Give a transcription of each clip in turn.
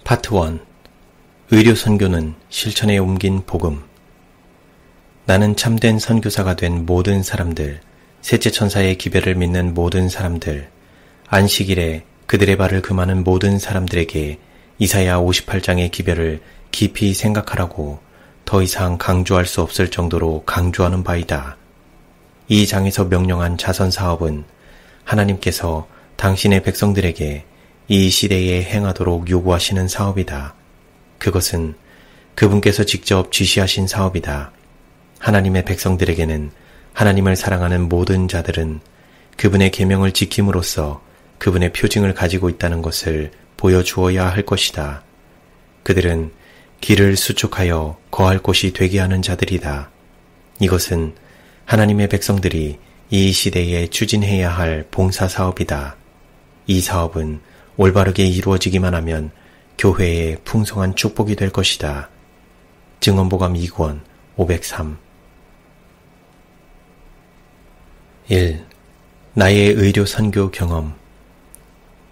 파트 1. 의료 선교는 실천에 옮긴 복음. 나는 참된 선교사가 된 모든 사람들, 셋째 천사의 기별을 믿는 모든 사람들, 안식일에 그들의 발을 금하는 모든 사람들에게 이사야 58장의 기별을 깊이 생각하라고 더 이상 강조할 수 없을 정도로 강조하는 바이다. 이 장에서 명령한 자선사업은 하나님께서 당신의 백성들에게 이 시대에 행하도록 요구하시는 사업이다. 그것은 그분께서 직접 지시하신 사업이다. 하나님의 백성들에게는 하나님을 사랑하는 모든 자들은 그분의 계명을 지킴으로써 그분의 표징을 가지고 있다는 것을 보여주어야 할 것이다. 그들은 길을 수축하여 거할 곳이 되게 하는 자들이다. 이것은 하나님의 백성들이 이 시대에 추진해야 할 봉사사업이다. 이 사업은 올바르게 이루어지기만 하면 교회의 풍성한 축복이 될 것이다. 증언보감 2권 503. 1. 나의 의료 선교 경험.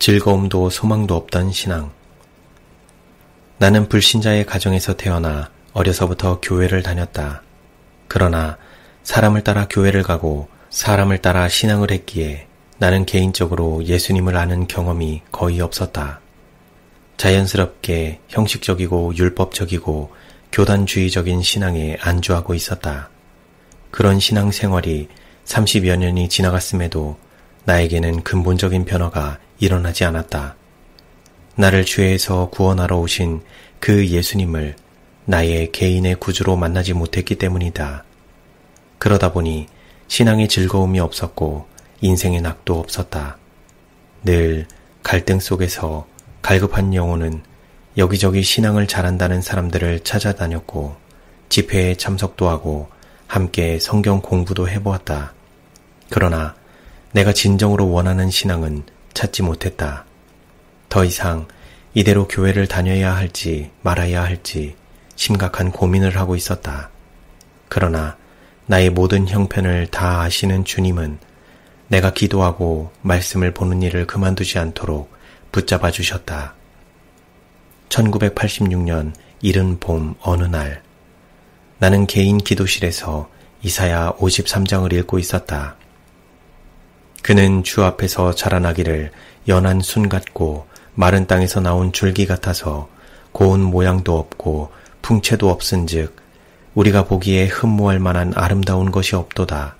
즐거움도 소망도 없던 신앙. 나는 불신자의 가정에서 태어나 어려서부터 교회를 다녔다. 그러나 사람을 따라 교회를 가고 사람을 따라 신앙을 했기에 나는 개인적으로 예수님을 아는 경험이 거의 없었다. 자연스럽게 형식적이고 율법적이고 교단주의적인 신앙에 안주하고 있었다. 그런 신앙 생활이 30여 년이 지나갔음에도 나에게는 근본적인 변화가 일어나지 않았다. 나를 죄에서 구원하러 오신 그 예수님을 나의 개인의 구주로 만나지 못했기 때문이다. 그러다 보니 신앙의 즐거움이 없었고 인생의 낙도 없었다. 늘 갈등 속에서 갈급한 영혼은 여기저기 신앙을 잘한다는 사람들을 찾아다녔고 집회에 참석도 하고 함께 성경 공부도 해보았다. 그러나 내가 진정으로 원하는 신앙은 찾지 못했다. 더 이상 이대로 교회를 다녀야 할지 말아야 할지 심각한 고민을 하고 있었다. 그러나 나의 모든 형편을 다 아시는 주님은 내가 기도하고 말씀을 보는 일을 그만두지 않도록 붙잡아 주셨다. 1986년 이른 봄 어느 날, 나는 개인 기도실에서 이사야 53장을 읽고 있었다. 그는 주 앞에서 자라나기를 연한 순 같고 마른 땅에서 나온 줄기 같아서 고운 모양도 없고 풍채도 없은즉 우리가 보기에 흠모할 만한 아름다운 것이 없도다.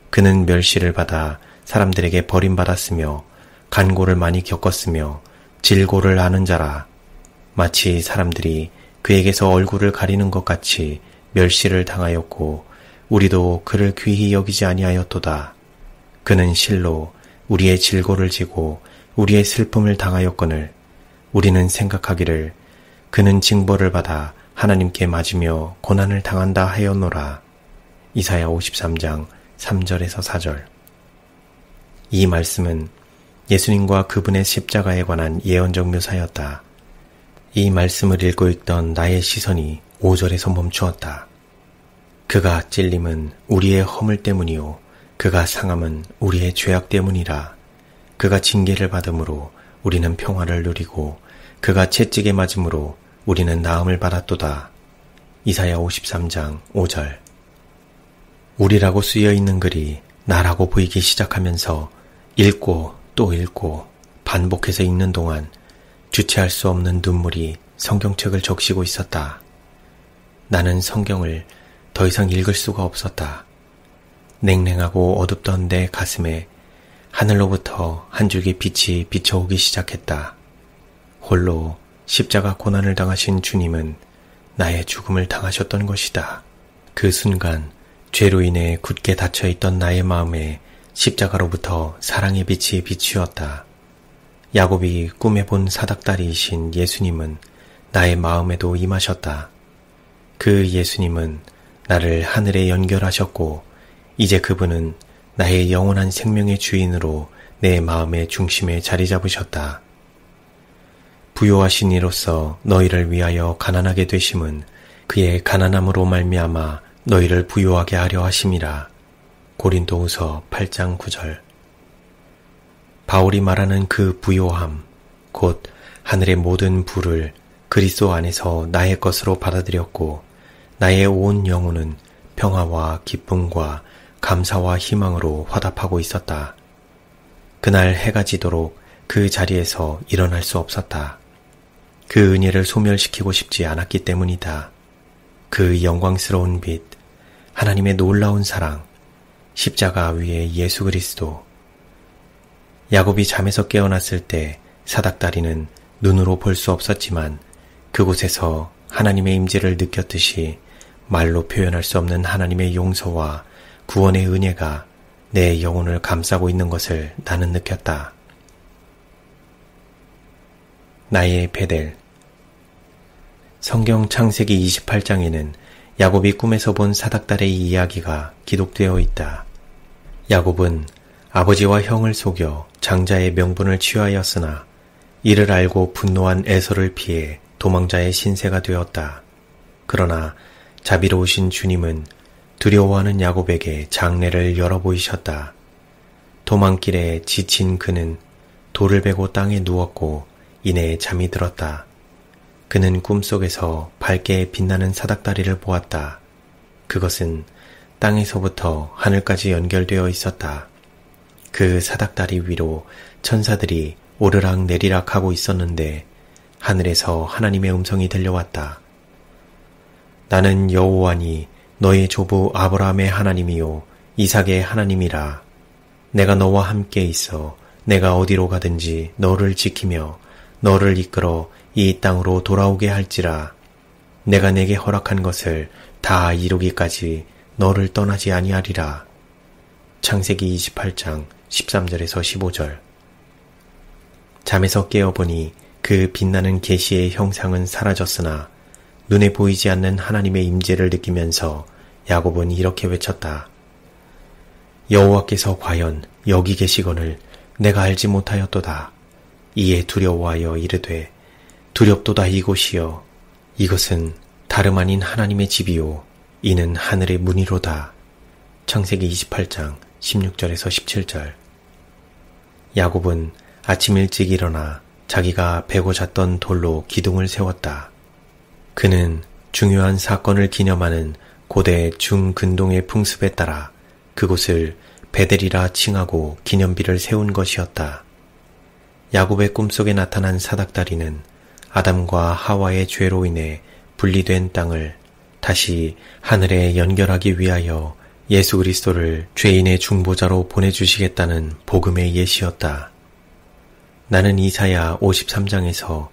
그는 멸시를 받아 사람들에게 버림받았으며 간고를 많이 겪었으며 질고를 아는 자라. 마치 사람들이 그에게서 얼굴을 가리는 것 같이 멸시를 당하였고 우리도 그를 귀히 여기지 아니하였도다. 그는 실로 우리의 질고를 지고 우리의 슬픔을 당하였거늘 우리는 생각하기를 그는 징벌을 받아 하나님께 맞으며 고난을 당한다 하였노라. 이사야 53장 3절에서 4절. 이 말씀은 예수님과 그분의 십자가에 관한 예언적 묘사였다. 이 말씀을 읽고 있던 나의 시선이 5절에서 멈추었다. 그가 찔림은 우리의 허물 때문이요 그가 상함은 우리의 죄악 때문이라. 그가 징계를 받음으로 우리는 평화를 누리고 그가 채찍에 맞음으로 우리는 나음을 받았도다. 이사야 53장 5절. 우리라고 쓰여있는 글이 나라고 보이기 시작하면서 읽고 또 읽고 반복해서 읽는 동안 주체할 수 없는 눈물이 성경책을 적시고 있었다. 나는 성경을 더 이상 읽을 수가 없었다. 냉랭하고 어둡던 내 가슴에 하늘로부터 한 줄기 빛이 비춰오기 시작했다. 홀로 십자가 고난을 당하신 주님은 나의 죽음을 당하셨던 것이다. 그 순간 죄로 인해 굳게 닫혀있던 나의 마음에 십자가로부터 사랑의 빛이 비추었다. 야곱이 꿈에 본 사닥다리이신 예수님은 나의 마음에도 임하셨다. 그 예수님은 나를 하늘에 연결하셨고 이제 그분은 나의 영원한 생명의 주인으로 내 마음의 중심에 자리 잡으셨다. 부요하신 이로서 너희를 위하여 가난하게 되심은 그의 가난함으로 말미암아 너희를 부요하게 하려 하심이라. 고린도후서 8장 9절. 바울이 말하는 그 부요함, 곧 하늘의 모든 부를 그리스도 안에서 나의 것으로 받아들였고 나의 온 영혼은 평화와 기쁨과 감사와 희망으로 화답하고 있었다. 그날 해가 지도록 그 자리에서 일어날 수 없었다. 그 은혜를 소멸시키고 싶지 않았기 때문이다. 그 영광스러운 빛, 하나님의 놀라운 사랑, 십자가 위에 예수 그리스도. 야곱이 잠에서 깨어났을 때 사닥다리는 눈으로 볼 수 없었지만 그곳에서 하나님의 임재를 느꼈듯이 말로 표현할 수 없는 하나님의 용서와 구원의 은혜가 내 영혼을 감싸고 있는 것을 나는 느꼈다. 나의 베델. 성경 창세기 28장에는 야곱이 꿈에서 본 사닥달의 이야기가 기록되어 있다. 야곱은 아버지와 형을 속여 장자의 명분을 취하였으나 이를 알고 분노한 에서를 피해 도망자의 신세가 되었다. 그러나 자비로우신 주님은 두려워하는 야곱에게 장래를 열어 보이셨다. 도망길에 지친 그는 돌을 베고 땅에 누웠고 이내 잠이 들었다. 그는 꿈속에서 밝게 빛나는 사닥다리를 보았다. 그것은 땅에서부터 하늘까지 연결되어 있었다. 그 사닥다리 위로 천사들이 오르락 내리락 하고 있었는데 하늘에서 하나님의 음성이 들려왔다. 나는 여호와니 너의 조부 아브라함의 하나님이요 이삭의 하나님이라. 내가 너와 함께 있어 내가 어디로 가든지 너를 지키며 너를 이끌어 이 땅으로 돌아오게 할지라. 내가 내게 허락한 것을 다 이루기까지 너를 떠나지 아니하리라. 창세기 28장 13절에서 15절. 잠에서 깨어보니 그 빛나는 계시의 형상은 사라졌으나 눈에 보이지 않는 하나님의 임재를 느끼면서 야곱은 이렇게 외쳤다. 여호와께서 과연 여기 계시거늘 내가 알지 못하였도다. 이에 두려워하여 이르되 두렵도다 이곳이여. 이것은 다름 아닌 하나님의 집이요 이는 하늘의 문이로다. 창세기 28장 16절에서 17절. 야곱은 아침 일찍 일어나 자기가 베고 잤던 돌로 기둥을 세웠다. 그는 중요한 사건을 기념하는 고대 중근동의 풍습에 따라 그곳을 베델이라 칭하고 기념비를 세운 것이었다. 야곱의 꿈속에 나타난 사닥다리는 아담과 하와의 죄로 인해 분리된 땅을 다시 하늘에 연결하기 위하여 예수 그리스도를 죄인의 중보자로 보내주시겠다는 복음의 예시였다. 나는 이사야 53장에서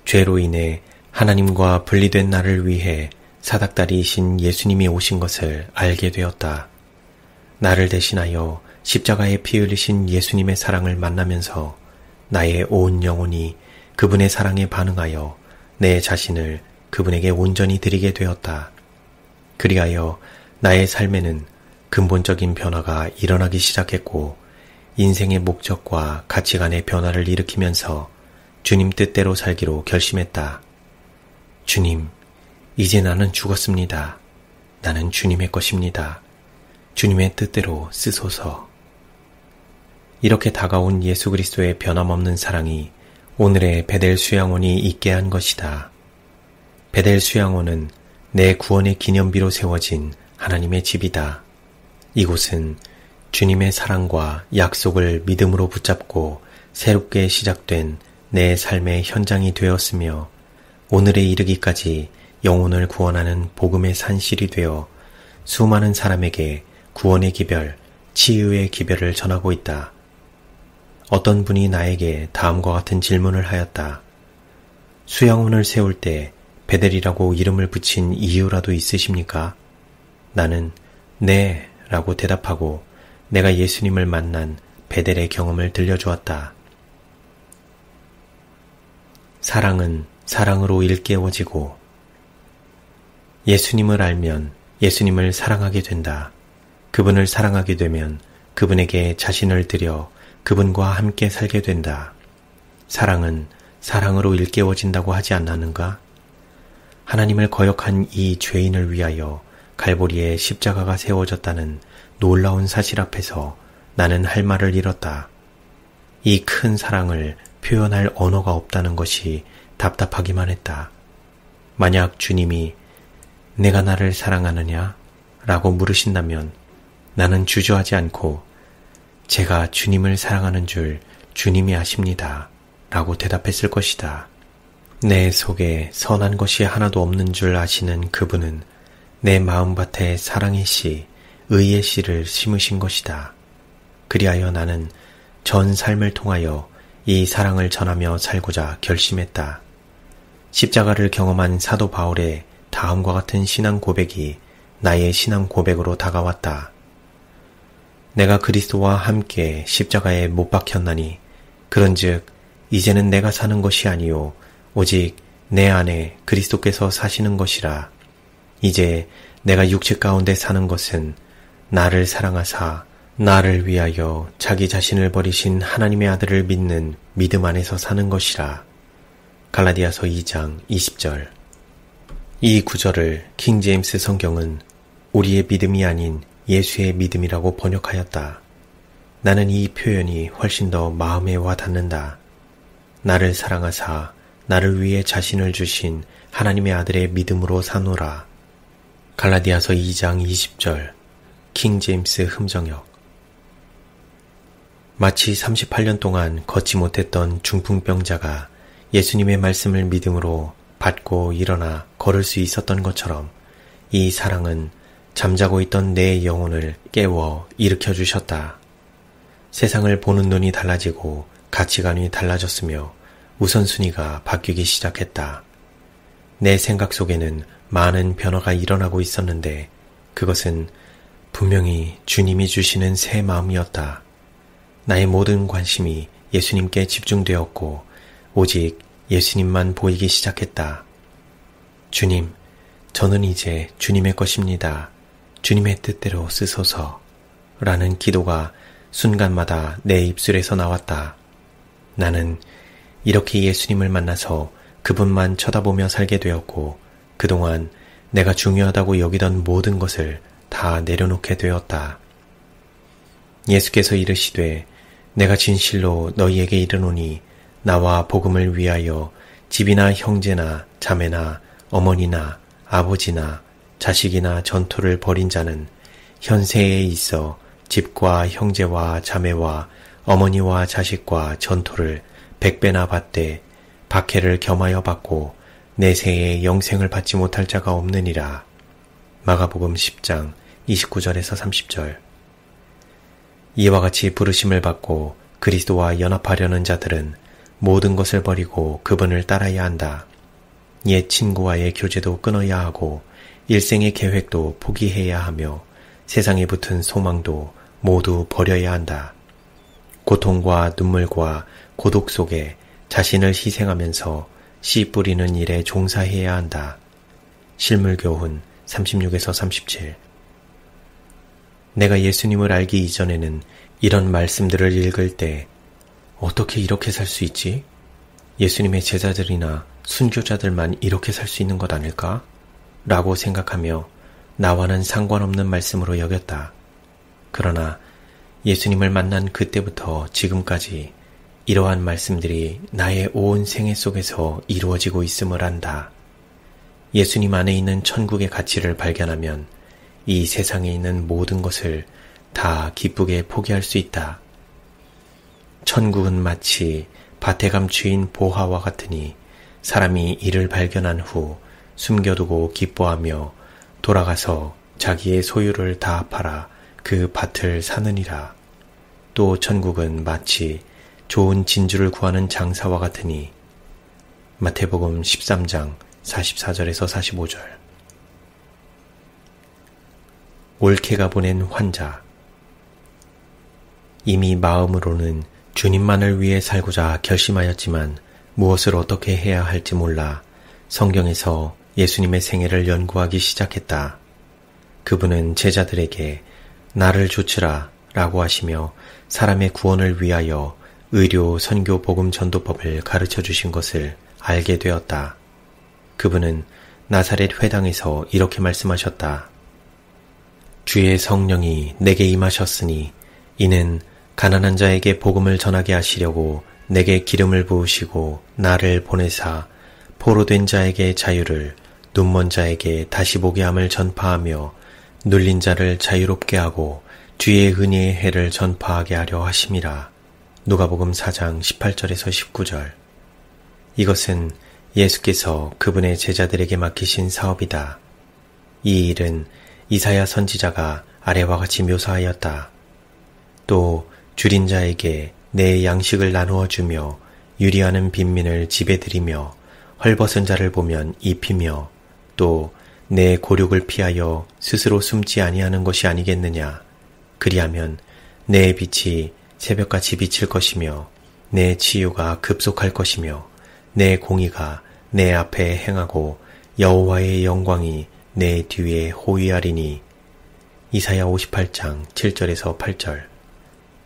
죄로 인해 하나님과 분리된 나를 위해 사닥다리이신 예수님이 오신 것을 알게 되었다. 나를 대신하여 십자가에 피 흘리신 예수님의 사랑을 만나면서 나의 온 영혼이 그분의 사랑에 반응하여 내 자신을 그분에게 온전히 드리게 되었다. 그리하여 나의 삶에는 근본적인 변화가 일어나기 시작했고 인생의 목적과 가치관의 변화를 일으키면서 주님 뜻대로 살기로 결심했다. 주님, 이제 나는 죽었습니다. 나는 주님의 것입니다. 주님의 뜻대로 쓰소서. 이렇게 다가온 예수 그리스도의 변함없는 사랑이 오늘의 베델 수양원이 있게 한 것이다. 베델 수양원은 내 구원의 기념비로 세워진 하나님의 집이다. 이곳은 주님의 사랑과 약속을 믿음으로 붙잡고 새롭게 시작된 내 삶의 현장이 되었으며 오늘에 이르기까지 영혼을 구원하는 복음의 산실이 되어 수많은 사람에게 구원의 기별, 치유의 기별을 전하고 있다. 어떤 분이 나에게 다음과 같은 질문을 하였다. 수양원을 세울 때 베델이라고 이름을 붙인 이유라도 있으십니까? 나는 네 라고 대답하고 내가 예수님을 만난 베델의 경험을 들려주었다. 사랑은 사랑으로 일깨워지고 예수님을 알면 예수님을 사랑하게 된다. 그분을 사랑하게 되면 그분에게 자신을 드려 그분과 함께 살게 된다. 사랑은 사랑으로 일깨워진다고 하지 않았는가? 하나님을 거역한 이 죄인을 위하여 갈보리에 십자가가 세워졌다는 놀라운 사실 앞에서 나는 할 말을 잃었다. 이 큰 사랑을 표현할 언어가 없다는 것이 답답하기만 했다. 만약 주님이 내가 나를 사랑하느냐? 라고 물으신다면 나는 주저하지 않고 제가 주님을 사랑하는 줄 주님이 아십니다. 라고 대답했을 것이다. 내 속에 선한 것이 하나도 없는 줄 아시는 그분은 내 마음밭에 사랑의 씨, 의의 씨를 심으신 것이다. 그리하여 나는 전 삶을 통하여 이 사랑을 전하며 살고자 결심했다. 십자가를 경험한 사도 바울의 다음과 같은 신앙 고백이 나의 신앙 고백으로 다가왔다. 내가 그리스도와 함께 십자가에 못 박혔나니 그런즉 이제는 내가 사는 것이 아니요 오직 내 안에 그리스도께서 사시는 것이라. 이제 내가 육체 가운데 사는 것은 나를 사랑하사 나를 위하여 자기 자신을 버리신 하나님의 아들을 믿는 믿음 안에서 사는 것이라. 갈라디아서 2장 20절. 이 구절을 킹제임스 성경은 우리의 믿음이 아닌 예수의 믿음이라고 번역하였다. 나는 이 표현이 훨씬 더 마음에 와 닿는다. 나를 사랑하사 나를 위해 자신을 주신 하나님의 아들의 믿음으로 사노라. 갈라디아서 2장 20절. 킹제임스 흠정역. 마치 38년 동안 걷지 못했던 중풍병자가 예수님의 말씀을 믿음으로 받고 일어나 걸을 수 있었던 것처럼 이 사랑은 잠자고 있던 내 영혼을 깨워 일으켜 주셨다. 세상을 보는 눈이 달라지고 가치관이 달라졌으며 우선순위가 바뀌기 시작했다. 내 생각 속에는 많은 변화가 일어나고 있었는데 그것은 분명히 주님이 주시는 새 마음이었다. 나의 모든 관심이 예수님께 집중되었고 오직 예수님만 보이기 시작했다. 주님, 저는 이제 주님의 것입니다. 주님의 뜻대로 쓰소서. 라는 기도가 순간마다 내 입술에서 나왔다. 나는 이렇게 예수님을 만나서 그분만 쳐다보며 살게 되었고 그동안 내가 중요하다고 여기던 모든 것을 다 내려놓게 되었다. 예수께서 이르시되 내가 진실로 너희에게 이르노니 나와 복음을 위하여 집이나 형제나 자매나 어머니나 아버지나 자식이나 전토를 벌인 자는 현세에 있어 집과 형제와 자매와 어머니와 자식과 전토를 100배나 받되 박해를 겸하여 받고 내세에 영생을 받지 못할 자가 없느니라. 마가복음 10장 29절에서 30절. 이와 같이 부르심을 받고 그리스도와 연합하려는 자들은 모든 것을 버리고 그분을 따라야 한다. 옛 친구와의 교제도 끊어야 하고 일생의 계획도 포기해야 하며 세상에 붙은 소망도 모두 버려야 한다. 고통과 눈물과 고독 속에 자신을 희생하면서 씨 뿌리는 일에 종사해야 한다. 실물교훈 36에서 37. 내가 예수님을 알기 이전에는 이런 말씀들을 읽을 때 어떻게 이렇게 살 수 있지? 예수님의 제자들이나 순교자들만 이렇게 살 수 있는 것 아닐까? 라고 생각하며 나와는 상관없는 말씀으로 여겼다. 그러나 예수님을 만난 그때부터 지금까지 이러한 말씀들이 나의 온 생애 속에서 이루어지고 있음을 안다. 예수님 안에 있는 천국의 가치를 발견하면 이 세상에 있는 모든 것을 다 기쁘게 포기할 수 있다. 천국은 마치 밭에 감추인 보화와 같으니 사람이 이를 발견한 후 숨겨두고 기뻐하며 돌아가서 자기의 소유를 다 팔아 그 밭을 사느니라. 또 천국은 마치 좋은 진주를 구하는 장사와 같으니 마태복음 13장 44절에서 45절. 올케가 보낸 환자. 이미 마음으로는 주님만을 위해 살고자 결심하였지만 무엇을 어떻게 해야 할지 몰라 성경에서 예수님의 생애를 연구하기 시작했다. 그분은 제자들에게 나를 좇으라 라고 하시며 사람의 구원을 위하여 의료 선교 복음 전도법을 가르쳐 주신 것을 알게 되었다. 그분은 나사렛 회당에서 이렇게 말씀하셨다. 주의 성령이 내게 임하셨으니 이는 가난한 자에게 복음을 전하게 하시려고 내게 기름을 부으시고 나를 보내사 포로된 자에게 자유를 눈먼 자에게 다시 보게 함을 전파하며 눌린 자를 자유롭게 하고 주의 은혜의 해를 전파하게 하려 하심이라. 누가복음 4장 18절에서 19절. 이것은 예수께서 그분의 제자들에게 맡기신 사업이다. 이 일은 이사야 선지자가 아래와 같이 묘사하였다. 또 줄인 자에게 내 양식을 나누어 주며 유리하는 빈민을 집에 들이며 헐벗은 자를 보면 입히며 또 내 고륙을 피하여 스스로 숨지 아니하는 것이 아니겠느냐. 그리하면 내 빛이 새벽같이 비칠 것이며 내 치유가 급속할 것이며 내 공의가 내 앞에 행하고 여호와의 영광이 내 뒤에 호위하리니. 이사야 58장 7절에서 8절.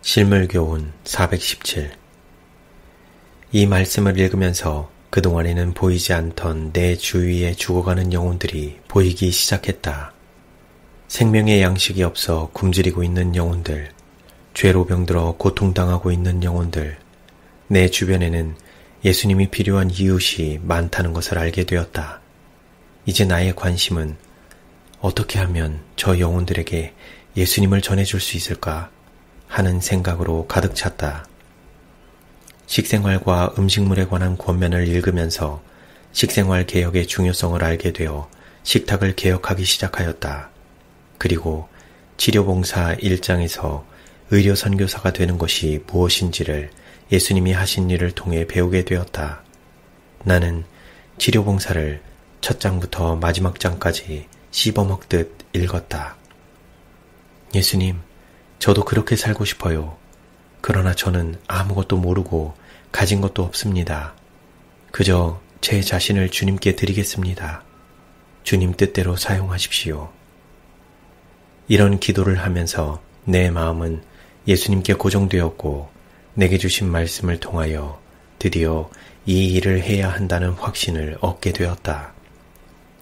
실물교훈 417. 이 말씀을 읽으면서 그동안에는 보이지 않던 내 주위에 죽어가는 영혼들이 보이기 시작했다. 생명의 양식이 없어 굶주리고 있는 영혼들, 죄로 병들어 고통당하고 있는 영혼들, 내 주변에는 예수님이 필요한 이웃이 많다는 것을 알게 되었다. 이제 나의 관심은 어떻게 하면 저 영혼들에게 예수님을 전해줄 수 있을까 하는 생각으로 가득 찼다. 식생활과 음식물에 관한 권면을 읽으면서 식생활 개혁의 중요성을 알게 되어 식탁을 개혁하기 시작하였다. 그리고 치료봉사 1장에서 의료 선교사가 되는 것이 무엇인지를 예수님이 하신 일을 통해 배우게 되었다. 나는 치료봉사를 첫 장부터 마지막 장까지 씹어먹듯 읽었다. 예수님, 저도 그렇게 살고 싶어요. 그러나 저는 아무것도 모르고 가진 것도 없습니다. 그저 제 자신을 주님께 드리겠습니다. 주님 뜻대로 사용하십시오. 이런 기도를 하면서 내 마음은 예수님께 고정되었고 내게 주신 말씀을 통하여 드디어 이 일을 해야 한다는 확신을 얻게 되었다.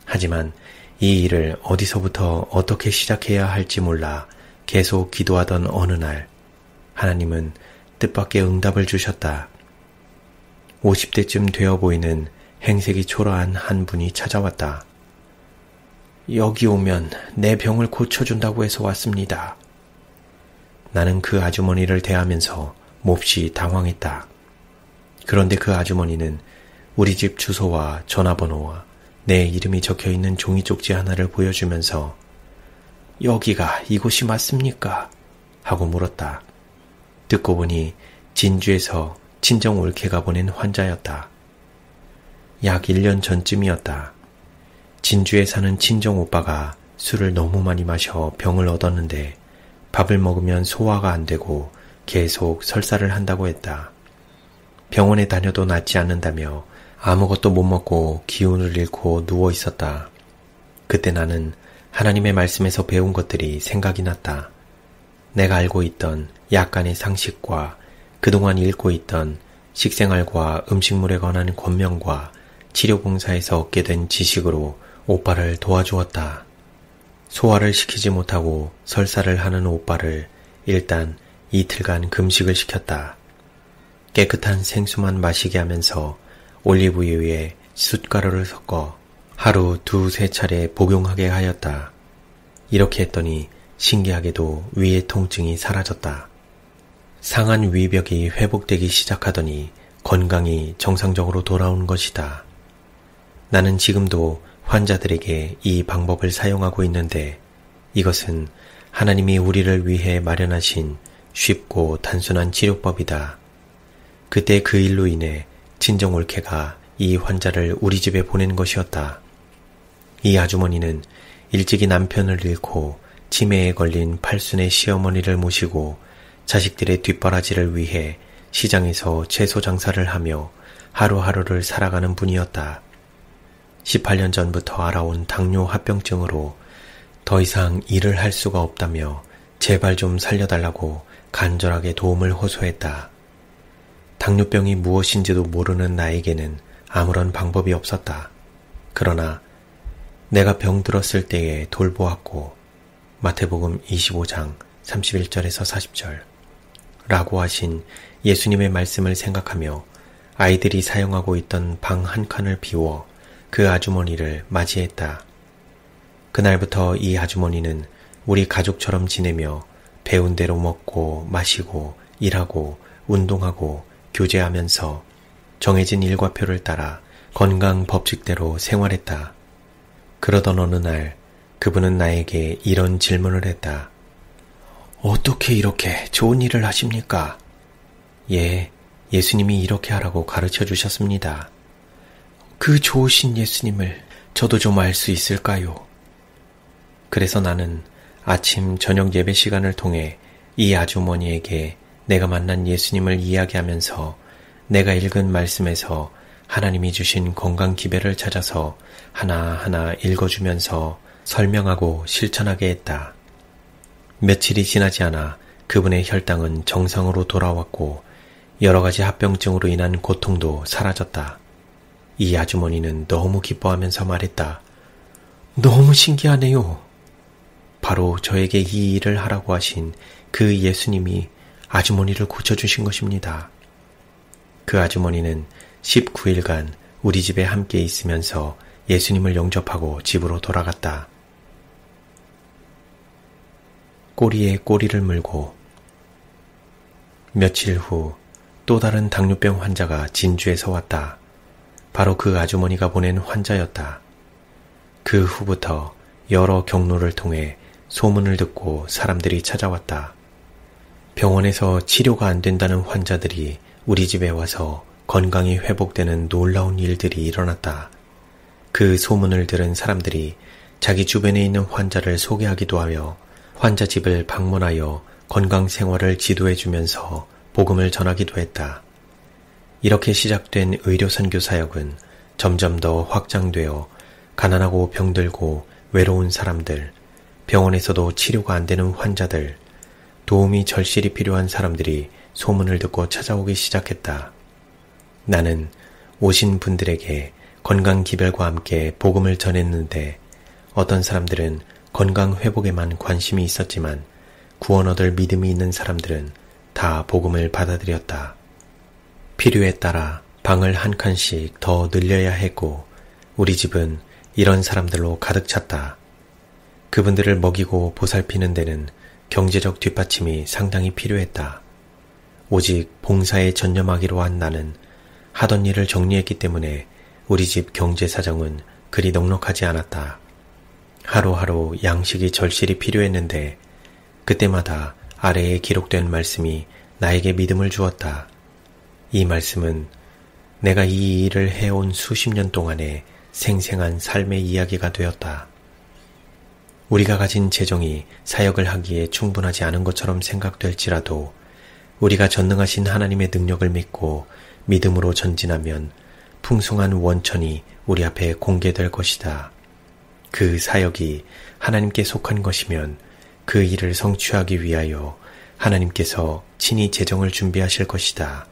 하지만 이 일을 어디서부터 어떻게 시작해야 할지 몰라 계속 기도하던 어느 날 하나님은 뜻밖의 응답을 주셨다. 50대쯤 되어 보이는 행색이 초라한 한 분이 찾아왔다. 여기 오면 내 병을 고쳐준다고 해서 왔습니다. 나는 그 아주머니를 대하면서 몹시 당황했다. 그런데 그 아주머니는 우리 집 주소와 전화번호와 내 이름이 적혀있는 종이 쪽지 하나를 보여주면서 여기가 이곳이 맞습니까? 하고 물었다. 듣고 보니 진주에서 친정 올케가 보낸 환자였다. 약 1년 전쯤이었다. 진주에 사는 친정 오빠가 술을 너무 많이 마셔 병을 얻었는데 밥을 먹으면 소화가 안 되고 계속 설사를 한다고 했다. 병원에 다녀도 낫지 않는다며 아무것도 못 먹고 기운을 잃고 누워 있었다. 그때 나는 하나님의 말씀에서 배운 것들이 생각이 났다. 내가 알고 있던 약간의 상식과 그동안 읽고 있던 식생활과 음식물에 관한 권면과 치료봉사에서 얻게 된 지식으로 오빠를 도와주었다. 소화를 시키지 못하고 설사를 하는 오빠를 일단 이틀간 금식을 시켰다. 깨끗한 생수만 마시게 하면서 올리브유에 숯가루를 섞어 하루 2-3차례 복용하게 하였다. 이렇게 했더니 신기하게도 위의 통증이 사라졌다. 상한 위벽이 회복되기 시작하더니 건강이 정상적으로 돌아온 것이다. 나는 지금도 환자들에게 이 방법을 사용하고 있는데 이것은 하나님이 우리를 위해 마련하신 쉽고 단순한 치료법이다. 그때 그 일로 인해 친정 올케가 이 환자를 우리 집에 보낸 것이었다. 이 아주머니는 일찍이 남편을 잃고 치매에 걸린 팔순의 시어머니를 모시고 자식들의 뒷바라지를 위해 시장에서 채소 장사를 하며 하루하루를 살아가는 분이었다. 18년 전부터 알아온 당뇨 합병증으로 더 이상 일을 할 수가 없다며 제발 좀 살려달라고 간절하게 도움을 호소했다. 당뇨병이 무엇인지도 모르는 나에게는 아무런 방법이 없었다. 그러나 내가 병들었을 때에 돌보았고 마태복음 25장 31절에서 40절 라고 하신 예수님의 말씀을 생각하며 아이들이 사용하고 있던 방 한 칸을 비워 그 아주머니를 맞이했다. 그날부터 이 아주머니는 우리 가족처럼 지내며 배운 대로 먹고 마시고 일하고 운동하고 교제하면서 정해진 일과표를 따라 건강 법칙대로 생활했다. 그러던 어느 날 그분은 나에게 이런 질문을 했다. 어떻게 이렇게 좋은 일을 하십니까? 예, 예수님이 이렇게 하라고 가르쳐 주셨습니다. 그 좋으신 예수님을 저도 좀 알 수 있을까요? 그래서 나는 아침 저녁 예배 시간을 통해 이 아주머니에게 내가 만난 예수님을 이야기하면서 내가 읽은 말씀에서 하나님이 주신 건강 기별을 찾아서 하나하나 읽어주면서 설명하고 실천하게 했다. 며칠이 지나지 않아 그분의 혈당은 정상으로 돌아왔고 여러 가지 합병증으로 인한 고통도 사라졌다. 이 아주머니는 너무 기뻐하면서 말했다. 너무 신기하네요. 바로 저에게 이 일을 하라고 하신 그 예수님이 아주머니를 고쳐주신 것입니다. 그 아주머니는 19일간 우리 집에 함께 있으면서 예수님을 영접하고 집으로 돌아갔다. 꼬리에 꼬리를 물고 며칠 후 또 다른 당뇨병 환자가 진주에서 왔다. 바로 그 아주머니가 보낸 환자였다. 그 후부터 여러 경로를 통해 소문을 듣고 사람들이 찾아왔다. 병원에서 치료가 안 된다는 환자들이 우리 집에 와서 건강이 회복되는 놀라운 일들이 일어났다. 그 소문을 들은 사람들이 자기 주변에 있는 환자를 소개하기도 하여 환자 집을 방문하여 건강 생활을 지도해주면서 복음을 전하기도 했다. 이렇게 시작된 의료 선교 사역은 점점 더 확장되어 가난하고 병들고 외로운 사람들, 병원에서도 치료가 안 되는 환자들, 도움이 절실히 필요한 사람들이 소문을 듣고 찾아오기 시작했다. 나는 오신 분들에게 건강 기별과 함께 복음을 전했는데 어떤 사람들은 건강 회복에만 관심이 있었지만 구원 얻을 믿음이 있는 사람들은 다 복음을 받아들였다. 필요에 따라 방을 한 칸씩 더 늘려야 했고 우리 집은 이런 사람들로 가득 찼다. 그분들을 먹이고 보살피는 데는 경제적 뒷받침이 상당히 필요했다. 오직 봉사에 전념하기로 한 나는 하던 일을 정리했기 때문에 우리 집 경제 사정은 그리 넉넉하지 않았다. 하루하루 양식이 절실히 필요했는데 그때마다 아래에 기록된 말씀이 나에게 믿음을 주었다. 이 말씀은 내가 이 일을 해온 수십 년 동안의 생생한 삶의 이야기가 되었다. 우리가 가진 재정이 사역을 하기에 충분하지 않은 것처럼 생각될지라도 우리가 전능하신 하나님의 능력을 믿고 믿음으로 전진하면 풍성한 원천이 우리 앞에 공개될 것이다. 그 사역이 하나님께 속한 것이면 그 일을 성취하기 위하여 하나님께서 친히 재정을 준비하실 것이다.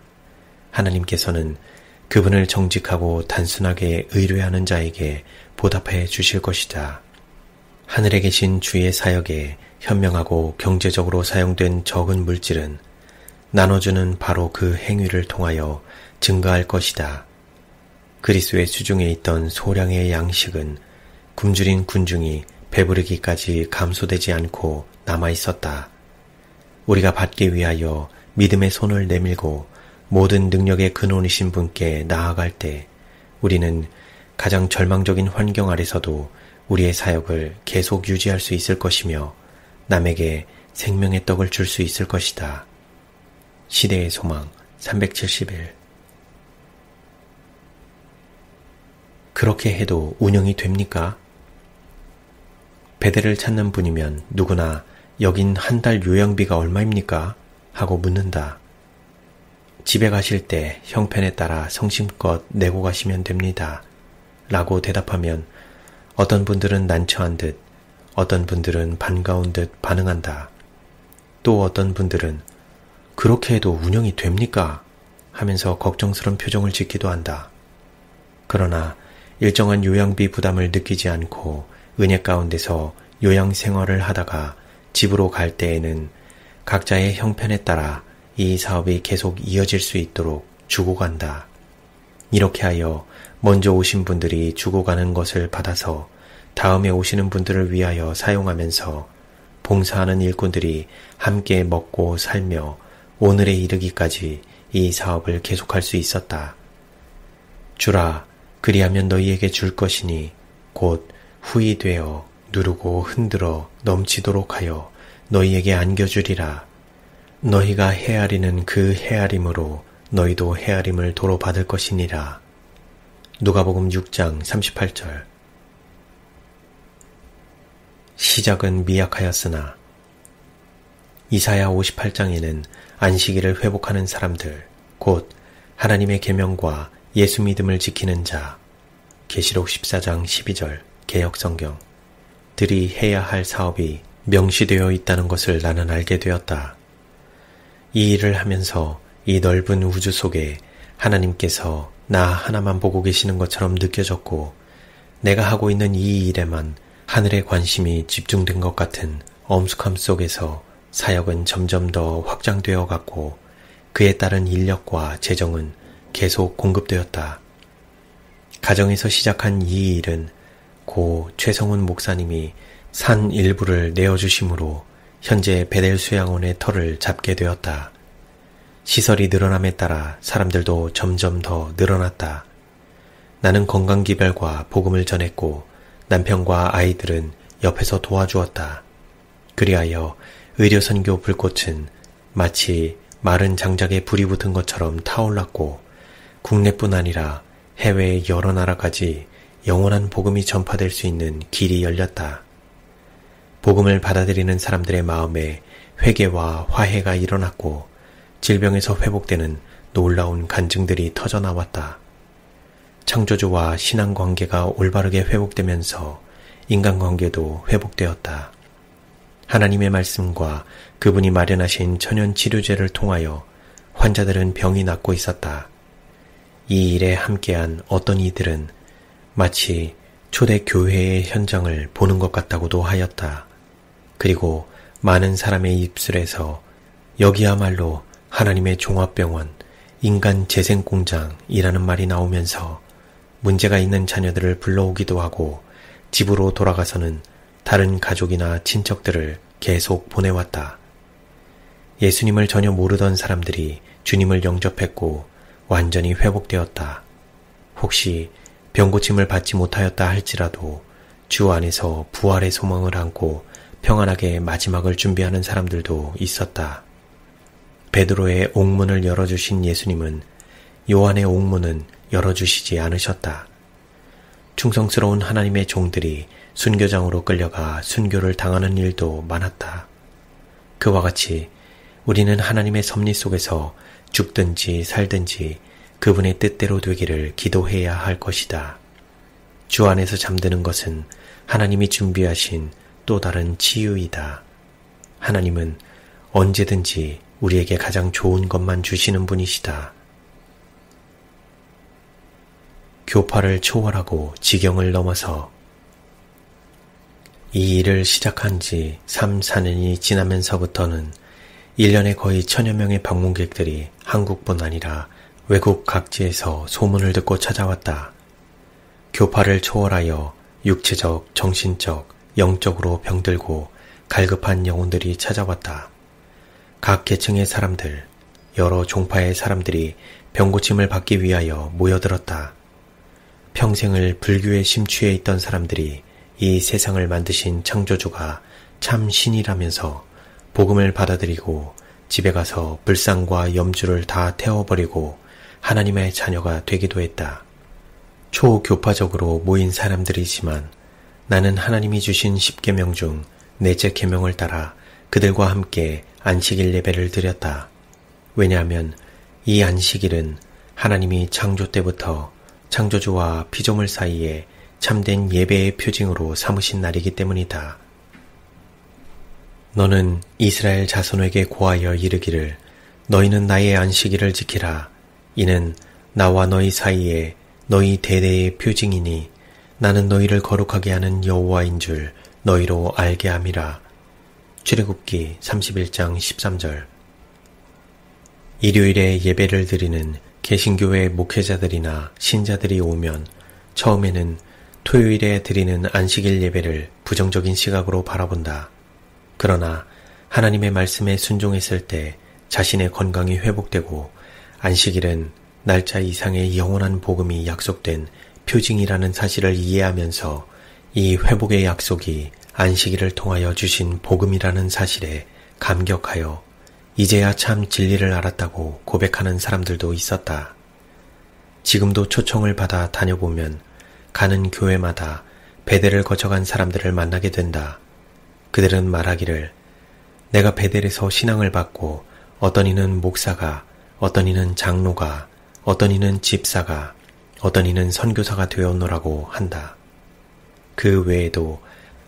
하나님께서는 그분을 정직하고 단순하게 의뢰하는 자에게 보답해 주실 것이다. 하늘에 계신 주의 사역에 현명하고 경제적으로 사용된 적은 물질은 나눠주는 바로 그 행위를 통하여 증가할 것이다. 그리스도의 수중에 있던 소량의 양식은 굶주린 군중이 배부르기까지 감소되지 않고 남아있었다. 우리가 받기 위하여 믿음의 손을 내밀고 모든 능력의 근원이신 분께 나아갈 때 우리는 가장 절망적인 환경 아래서도 우리의 사역을 계속 유지할 수 있을 것이며 남에게 생명의 떡을 줄 수 있을 것이다. 시대의 소망 371. 그렇게 해도 운영이 됩니까? 배대를 찾는 분이면 누구나 여긴 한 달 요양비가 얼마입니까? 하고 묻는다. 집에 가실 때 형편에 따라 성심껏 내고 가시면 됩니다. 라고 대답하면 어떤 분들은 난처한 듯, 어떤 분들은 반가운 듯 반응한다. 또 어떤 분들은 그렇게 해도 운영이 됩니까? 하면서 걱정스러운 표정을 짓기도 한다. 그러나 일정한 요양비 부담을 느끼지 않고 은혜 가운데서 요양 생활을 하다가 집으로 갈 때에는 각자의 형편에 따라 이 사업이 계속 이어질 수 있도록 주고 간다. 이렇게 하여 먼저 오신 분들이 주고 가는 것을 받아서 다음에 오시는 분들을 위하여 사용하면서 봉사하는 일꾼들이 함께 먹고 살며 오늘에 이르기까지 이 사업을 계속할 수 있었다. 주라, 그리하면 너희에게 줄 것이니 곧 후이 되어 누르고 흔들어 넘치도록 하여 너희에게 안겨주리라. 너희가 헤아리는 그 헤아림으로 너희도 헤아림을 도로 받을 것이니라. 누가복음 6장 38절. 시작은 미약하였으나 이사야 58장에는 안식일을 회복하는 사람들, 곧 하나님의 계명과 예수 믿음을 지키는 자, 계시록 14장 12절 개역성경 들이 해야 할 사업이 명시되어 있다는 것을 나는 알게 되었다. 이 일을 하면서 이 넓은 우주 속에 하나님께서 나 하나만 보고 계시는 것처럼 느껴졌고 내가 하고 있는 이 일에만 하늘의 관심이 집중된 것 같은 엄숙함 속에서 사역은 점점 더 확장되어 갔고 그에 따른 인력과 재정은 계속 공급되었다. 가정에서 시작한 이 일은 고 최성훈 목사님이 산 일부를 내어주심으로 현재 베델 수양원의 터를 잡게 되었다. 시설이 늘어남에 따라 사람들도 점점 더 늘어났다. 나는 건강기별과 복음을 전했고 남편과 아이들은 옆에서 도와주었다. 그리하여 의료선교 불꽃은 마치 마른 장작에 불이 붙은 것처럼 타올랐고 국내뿐 아니라 해외의 여러 나라까지 영원한 복음이 전파될 수 있는 길이 열렸다. 복음을 받아들이는 사람들의 마음에 회개와 화해가 일어났고 질병에서 회복되는 놀라운 간증들이 터져나왔다. 창조주와 신앙관계가 올바르게 회복되면서 인간관계도 회복되었다. 하나님의 말씀과 그분이 마련하신 천연치료제를 통하여 환자들은 병이 낫고 있었다. 이 일에 함께한 어떤 이들은 마치 초대 교회의 현장을 보는 것 같다고도 하였다. 그리고 많은 사람의 입술에서 여기야말로 하나님의 종합병원, 인간 재생공장이라는 말이 나오면서 문제가 있는 자녀들을 불러오기도 하고 집으로 돌아가서는 다른 가족이나 친척들을 계속 보내왔다. 예수님을 전혀 모르던 사람들이 주님을 영접했고 완전히 회복되었다. 혹시 병고침을 받지 못하였다 할지라도 주 안에서 부활의 소망을 안고 평안하게 마지막을 준비하는 사람들도 있었다. 베드로의 옥문을 열어주신 예수님은 요한의 옥문은 열어주시지 않으셨다. 충성스러운 하나님의 종들이 순교장으로 끌려가 순교를 당하는 일도 많았다. 그와 같이 우리는 하나님의 섭리 속에서 죽든지 살든지 그분의 뜻대로 되기를 기도해야 할 것이다. 주 안에서 잠드는 것은 하나님이 준비하신 또 다른 치유이다. 하나님은 언제든지 우리에게 가장 좋은 것만 주시는 분이시다. 교파를 초월하고 지경을 넘어서 이 일을 시작한 지 3, 4년이 지나면서부터는 1년에 거의 1000여 명의 방문객들이 한국뿐 아니라 외국 각지에서 소문을 듣고 찾아왔다. 교파를 초월하여 육체적, 정신적, 영적으로 병들고 갈급한 영혼들이 찾아왔다. 각 계층의 사람들, 여러 종파의 사람들이 병고침을 받기 위하여 모여들었다. 평생을 불교에 심취해 있던 사람들이 이 세상을 만드신 창조주가 참 신이라면서 복음을 받아들이고 집에 가서 불상과 염주를 다 태워버리고 하나님의 자녀가 되기도 했다. 초교파적으로 모인 사람들이지만 나는 하나님이 주신 10계명 중 넷째 계명을 따라 그들과 함께 안식일 예배를 드렸다. 왜냐하면 이 안식일은 하나님이 창조 때부터 창조주와 피조물 사이에 참된 예배의 표징으로 삼으신 날이기 때문이다. 너는 이스라엘 자손에게 고하여 이르기를 너희는 나의 안식일을 지키라. 이는 나와 너희 사이에 너희 대대의 표징이니 나는 너희를 거룩하게 하는 여호와인 줄 너희로 알게 함이라. 출애굽기 31장 13절. 일요일에 예배를 드리는 개신교회 목회자들이나 신자들이 오면 처음에는 토요일에 드리는 안식일 예배를 부정적인 시각으로 바라본다. 그러나 하나님의 말씀에 순종했을 때 자신의 건강이 회복되고 안식일은 날짜 이상의 영원한 복음이 약속된 표징이라는 사실을 이해하면서 이 회복의 약속이 안식일을 통하여 주신 복음이라는 사실에 감격하여 이제야 참 진리를 알았다고 고백하는 사람들도 있었다. 지금도 초청을 받아 다녀보면 가는 교회마다 베델을 거쳐간 사람들을 만나게 된다. 그들은 말하기를 내가 베델에서 신앙을 받고 어떤 이는 목사가, 어떤 이는 장로가, 어떤 이는 집사가, 어떤 이는 선교사가 되었노라고 한다. 그 외에도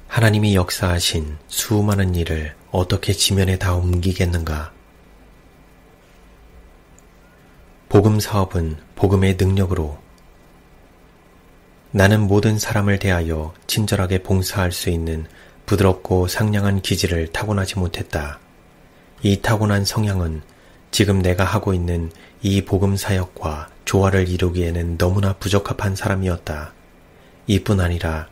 하나님이 역사하신 수많은 일을 어떻게 지면에 다 옮기겠는가? 복음 사업은 복음의 능력으로 나는 모든 사람을 대하여 친절하게 봉사할 수 있는 부드럽고 상냥한 기질을 타고나지 못했다. 이 타고난 성향은 지금 내가 하고 있는 이 복음 사역과 조화를 이루기에는 너무나 부적합한 사람이었다. 이뿐 아니라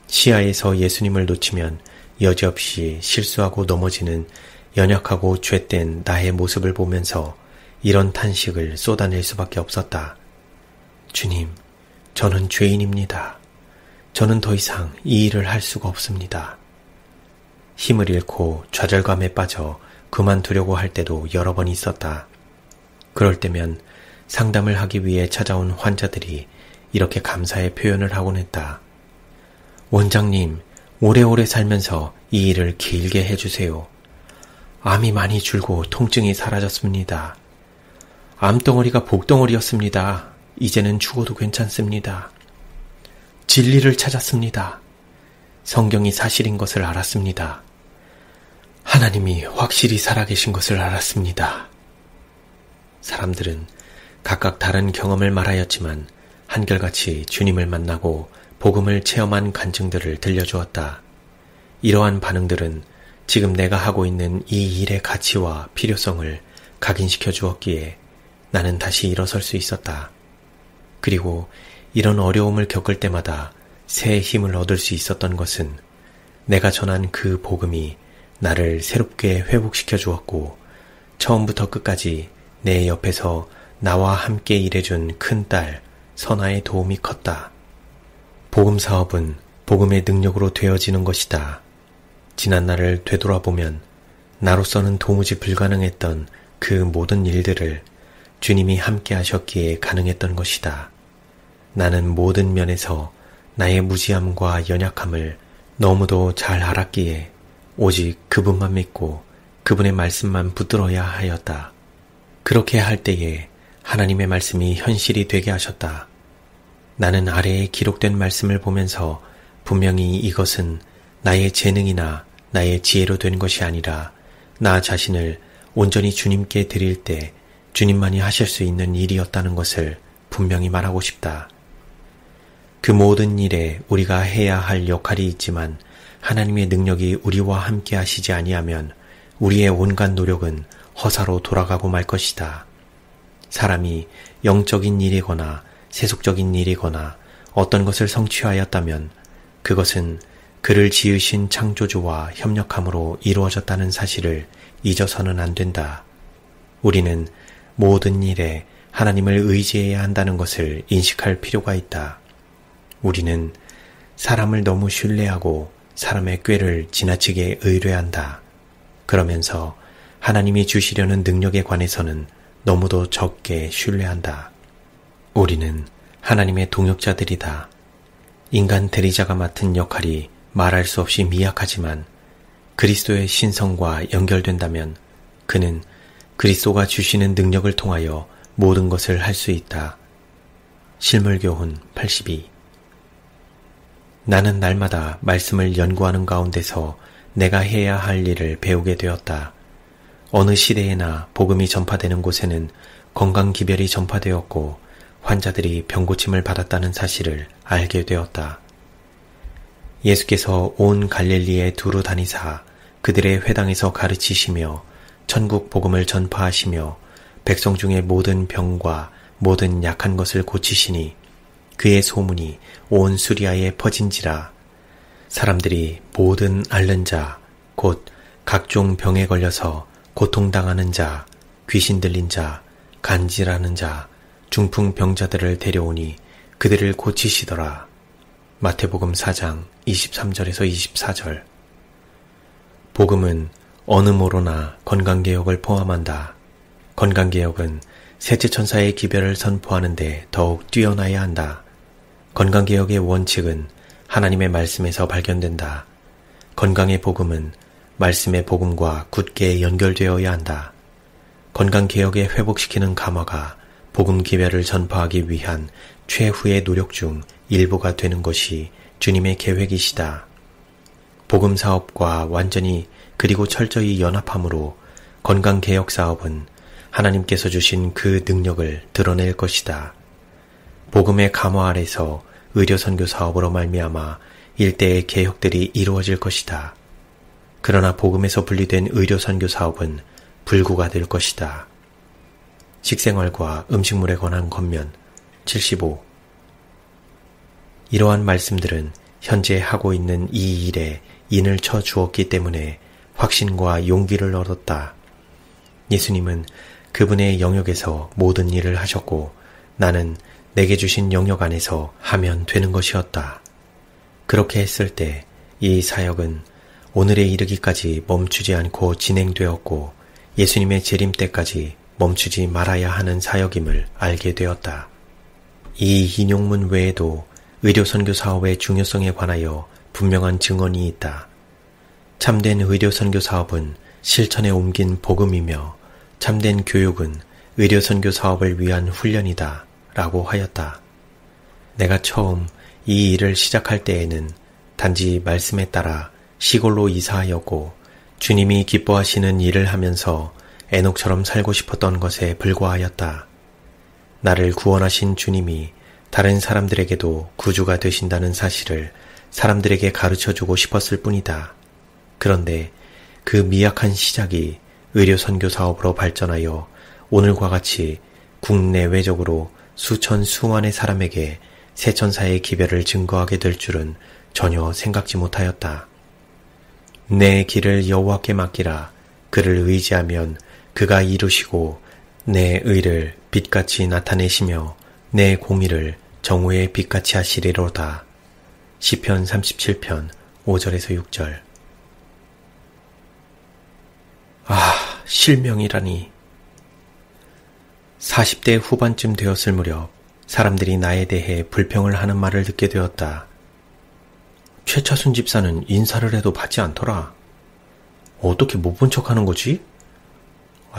시야에서 예수님을 놓치면 여지없이 실수하고 넘어지는 연약하고 죄된 나의 모습을 보면서 이런 탄식을 쏟아낼 수밖에 없었다. 주님, 저는 죄인입니다. 저는 더 이상 이 일을 할 수가 없습니다. 힘을 잃고 좌절감에 빠져 그만두려고 할 때도 여러 번 있었다. 그럴 때면 상담을 하기 위해 찾아온 환자들이 이렇게 감사의 표현을 하곤 했다. 원장님, 오래오래 살면서 이 일을 길게 해주세요. 암이 많이 줄고 통증이 사라졌습니다. 암덩어리가 복덩어리였습니다. 이제는 죽어도 괜찮습니다. 진리를 찾았습니다. 성경이 사실인 것을 알았습니다. 하나님이 확실히 살아계신 것을 알았습니다. 사람들은 각각 다른 경험을 말하였지만 한결같이 주님을 만나고 복음을 체험한 간증들을 들려주었다. 이러한 반응들은 지금 내가 하고 있는 이 일의 가치와 필요성을 각인시켜 주었기에 나는 다시 일어설 수 있었다. 그리고 이런 어려움을 겪을 때마다 새 힘을 얻을 수 있었던 것은 내가 전한 그 복음이 나를 새롭게 회복시켜 주었고 처음부터 끝까지 내 옆에서 나와 함께 일해준 큰딸 선아의 도움이 컸다. 복음 사업은 복음의 능력으로 되어지는 것이다. 지난 날을 되돌아보면 나로서는 도무지 불가능했던 그 모든 일들을 주님이 함께 하셨기에 가능했던 것이다. 나는 모든 면에서 나의 무지함과 연약함을 너무도 잘 알았기에 오직 그분만 믿고 그분의 말씀만 붙들어야 하였다. 그렇게 할 때에 하나님의 말씀이 현실이 되게 하셨다. 나는 아래에 기록된 말씀을 보면서 분명히 이것은 나의 재능이나 나의 지혜로 된 것이 아니라 나 자신을 온전히 주님께 드릴 때 주님만이 하실 수 있는 일이었다는 것을 분명히 말하고 싶다. 그 모든 일에 우리가 해야 할 역할이 있지만 하나님의 능력이 우리와 함께 하시지 아니하면 우리의 온갖 노력은 허사로 돌아가고 말 것이다. 사람이 영적인 일이거나 세속적인 일이거나 어떤 것을 성취하였다면 그것은 그를 지으신 창조주와 협력함으로 이루어졌다는 사실을 잊어서는 안 된다. 우리는 모든 일에 하나님을 의지해야 한다는 것을 인식할 필요가 있다. 우리는 사람을 너무 신뢰하고 사람의 꾀를 지나치게 의뢰한다. 그러면서 하나님이 주시려는 능력에 관해서는 너무도 적게 신뢰한다. 우리는 하나님의 동역자들이다. 인간 대리자가 맡은 역할이 말할 수 없이 미약하지만 그리스도의 신성과 연결된다면 그는 그리스도가 주시는 능력을 통하여 모든 것을 할 수 있다. 실물교훈 82. 나는 날마다 말씀을 연구하는 가운데서 내가 해야 할 일을 배우게 되었다. 어느 시대에나 복음이 전파되는 곳에는 건강기별이 전파되었고 환자들이 병고침을 받았다는 사실을 알게 되었다. 예수께서 온 갈릴리에 두루 다니사 그들의 회당에서 가르치시며 천국 복음을 전파하시며 백성 중의 모든 병과 모든 약한 것을 고치시니 그의 소문이 온 수리아에 퍼진지라. 사람들이 모든 앓는 자, 곧 각종 병에 걸려서 고통당하는 자, 귀신 들린 자, 간질하는 자, 중풍병자들을 데려오니 그들을 고치시더라. 마태복음 4장 23절에서 24절. 복음은 어느 모로나 건강개혁을 포함한다. 건강개혁은 셋째 천사의 기별을 선포하는데 더욱 뛰어나야 한다. 건강개혁의 원칙은 하나님의 말씀에서 발견된다. 건강의 복음은 말씀의 복음과 굳게 연결되어야 한다. 건강개혁에 회복시키는 감화가 복음 기별을 전파하기 위한 최후의 노력 중 일부가 되는 것이 주님의 계획이시다. 복음 사업과 완전히 그리고 철저히 연합함으로 건강개혁 사업은 하나님께서 주신 그 능력을 드러낼 것이다. 복음의 감화 아래서 의료선교 사업으로 말미암아 일대의 개혁들이 이루어질 것이다. 그러나 복음에서 분리된 의료선교 사업은 불구가 될 것이다. 식생활과 음식물에 관한 권면 75. 이러한 말씀들은 현재 하고 있는 이 일에 인을 쳐 주었기 때문에 확신과 용기를 얻었다. 예수님은 그분의 영역에서 모든 일을 하셨고 나는 내게 주신 영역 안에서 하면 되는 것이었다. 그렇게 했을 때 이 사역은 오늘에 이르기까지 멈추지 않고 진행되었고 예수님의 재림 때까지 멈추지 말아야 하는 사역임을 알게 되었다. 이 인용문 외에도 의료선교 사업의 중요성에 관하여 분명한 증언이 있다. 참된 의료선교 사업은 실천에 옮긴 복음이며 참된 교육은 의료선교 사업을 위한 훈련이다 라고 하였다. 내가 처음 이 일을 시작할 때에는 단지 말씀에 따라 시골로 이사하였고 주님이 기뻐하시는 일을 하면서 에녹처럼 살고 싶었던 것에 불과하였다. 나를 구원하신 주님이 다른 사람들에게도 구주가 되신다는 사실을 사람들에게 가르쳐주고 싶었을 뿐이다. 그런데 그 미약한 시작이 의료선교 사업으로 발전하여 오늘과 같이 국내외적으로 수천 수만의 사람에게 새천사의 기별을 증거하게 될 줄은 전혀 생각지 못하였다. 내 길을 여호와께 맡기라. 그를 의지하면 그가 이루시고 내 의를 빛같이 나타내시며 내 공의를 정오의 빛같이 하시리로다. 시편 37편 5절에서 6절. 실명이라니. 40대 후반쯤 되었을 무렵 사람들이 나에 대해 불평을 하는 말을 듣게 되었다. 최차순 집사는 인사를 해도 받지 않더라. 어떻게 못 본 척하는 거지?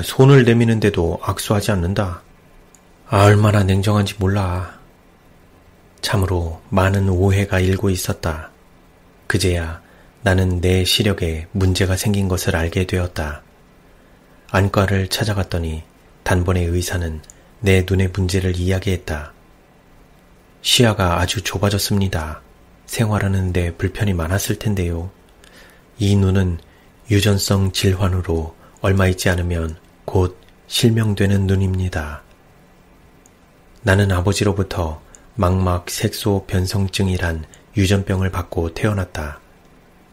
손을 내미는데도 악수하지 않는다. 얼마나 냉정한지 몰라. 참으로 많은 오해가 일고 있었다. 그제야 나는 내 시력에 문제가 생긴 것을 알게 되었다. 안과를 찾아갔더니 단번에 의사는 내 눈의 문제를 이야기했다. 시야가 아주 좁아졌습니다. 생활하는데 불편이 많았을 텐데요. 이 눈은 유전성 질환으로 얼마 있지 않으면 곧 실명되는 눈입니다. 나는 아버지로부터 망막 색소 변성증이란 유전병을 받고 태어났다.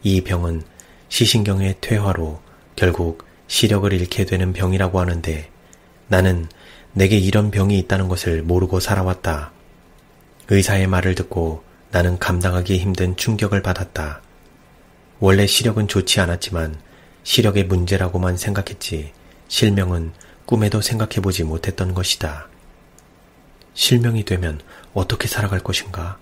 이 병은 시신경의 퇴화로 결국 시력을 잃게 되는 병이라고 하는데 나는 내게 이런 병이 있다는 것을 모르고 살아왔다. 의사의 말을 듣고 나는 감당하기 힘든 충격을 받았다. 원래 시력은 좋지 않았지만 시력의 문제라고만 생각했지 실명은 꿈에도 생각해보지 못했던 것이다. 실명이 되면 어떻게 살아갈 것인가?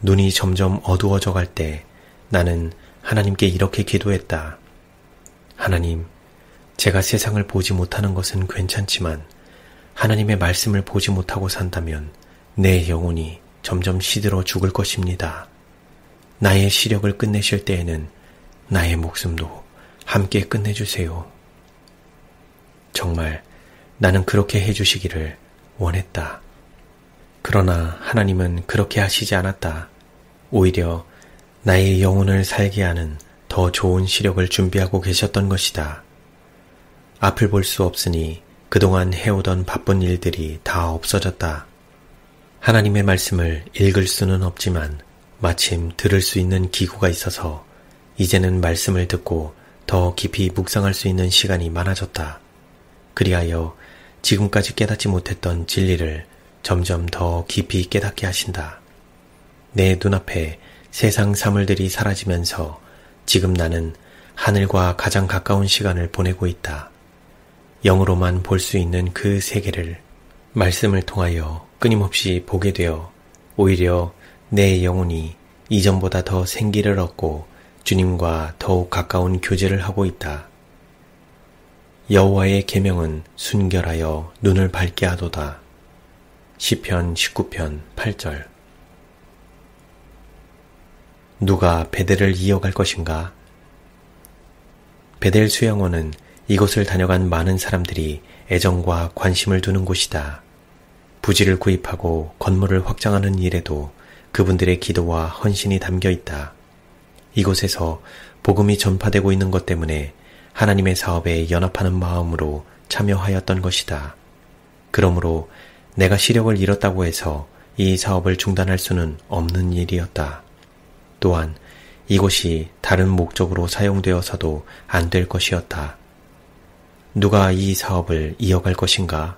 눈이 점점 어두워져 갈 때 나는 하나님께 이렇게 기도했다. 하나님, 제가 세상을 보지 못하는 것은 괜찮지만 하나님의 말씀을 보지 못하고 산다면 내 영혼이 점점 시들어 죽을 것입니다. 나의 시력을 끝내실 때에는 나의 목숨도 함께 끝내주세요. 정말 나는 그렇게 해주시기를 원했다. 그러나 하나님은 그렇게 하시지 않았다. 오히려 나의 영혼을 살게 하는 더 좋은 시력을 준비하고 계셨던 것이다. 앞을 볼 수 없으니 그동안 해오던 바쁜 일들이 다 없어졌다. 하나님의 말씀을 읽을 수는 없지만 마침 들을 수 있는 기구가 있어서 이제는 말씀을 듣고 더 깊이 묵상할 수 있는 시간이 많아졌다. 그리하여 지금까지 깨닫지 못했던 진리를 점점 더 깊이 깨닫게 하신다. 내 눈앞에 세상 사물들이 사라지면서 지금 나는 하늘과 가장 가까운 시간을 보내고 있다. 영으로만 볼 수 있는 그 세계를 말씀을 통하여 끊임없이 보게 되어 오히려 내 영혼이 이전보다 더 생기를 얻고 주님과 더욱 가까운 교제를 하고 있다. 여호와의 계명은 순결하여 눈을 밝게 하도다. 시편 19편 8절. 누가 베델을 이어갈 것인가? 베델 수양원은 이곳을 다녀간 많은 사람들이 애정과 관심을 두는 곳이다. 부지를 구입하고 건물을 확장하는 일에도 그분들의 기도와 헌신이 담겨 있다. 이곳에서 복음이 전파되고 있는 것 때문에 하나님의 사업에 연합하는 마음으로 참여하였던 것이다. 그러므로 내가 시력을 잃었다고 해서 이 사업을 중단할 수는 없는 일이었다. 또한 이곳이 다른 목적으로 사용되어서도 안 될 것이었다. 누가 이 사업을 이어갈 것인가?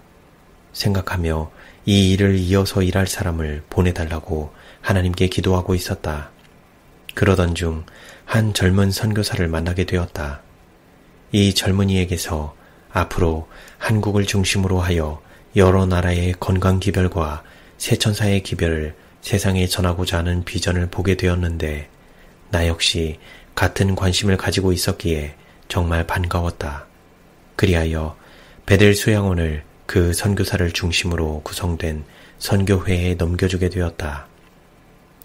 생각하며 이 일을 이어서 일할 사람을 보내달라고 하나님께 기도하고 있었다. 그러던 중 한 젊은 선교사를 만나게 되었다. 이 젊은이에게서 앞으로 한국을 중심으로 하여 여러 나라의 건강 기별과 세천사의 기별을 세상에 전하고자 하는 비전을 보게 되었는데 나 역시 같은 관심을 가지고 있었기에 정말 반가웠다. 그리하여 베델 수양원을 그 선교사를 중심으로 구성된 선교회에 넘겨주게 되었다.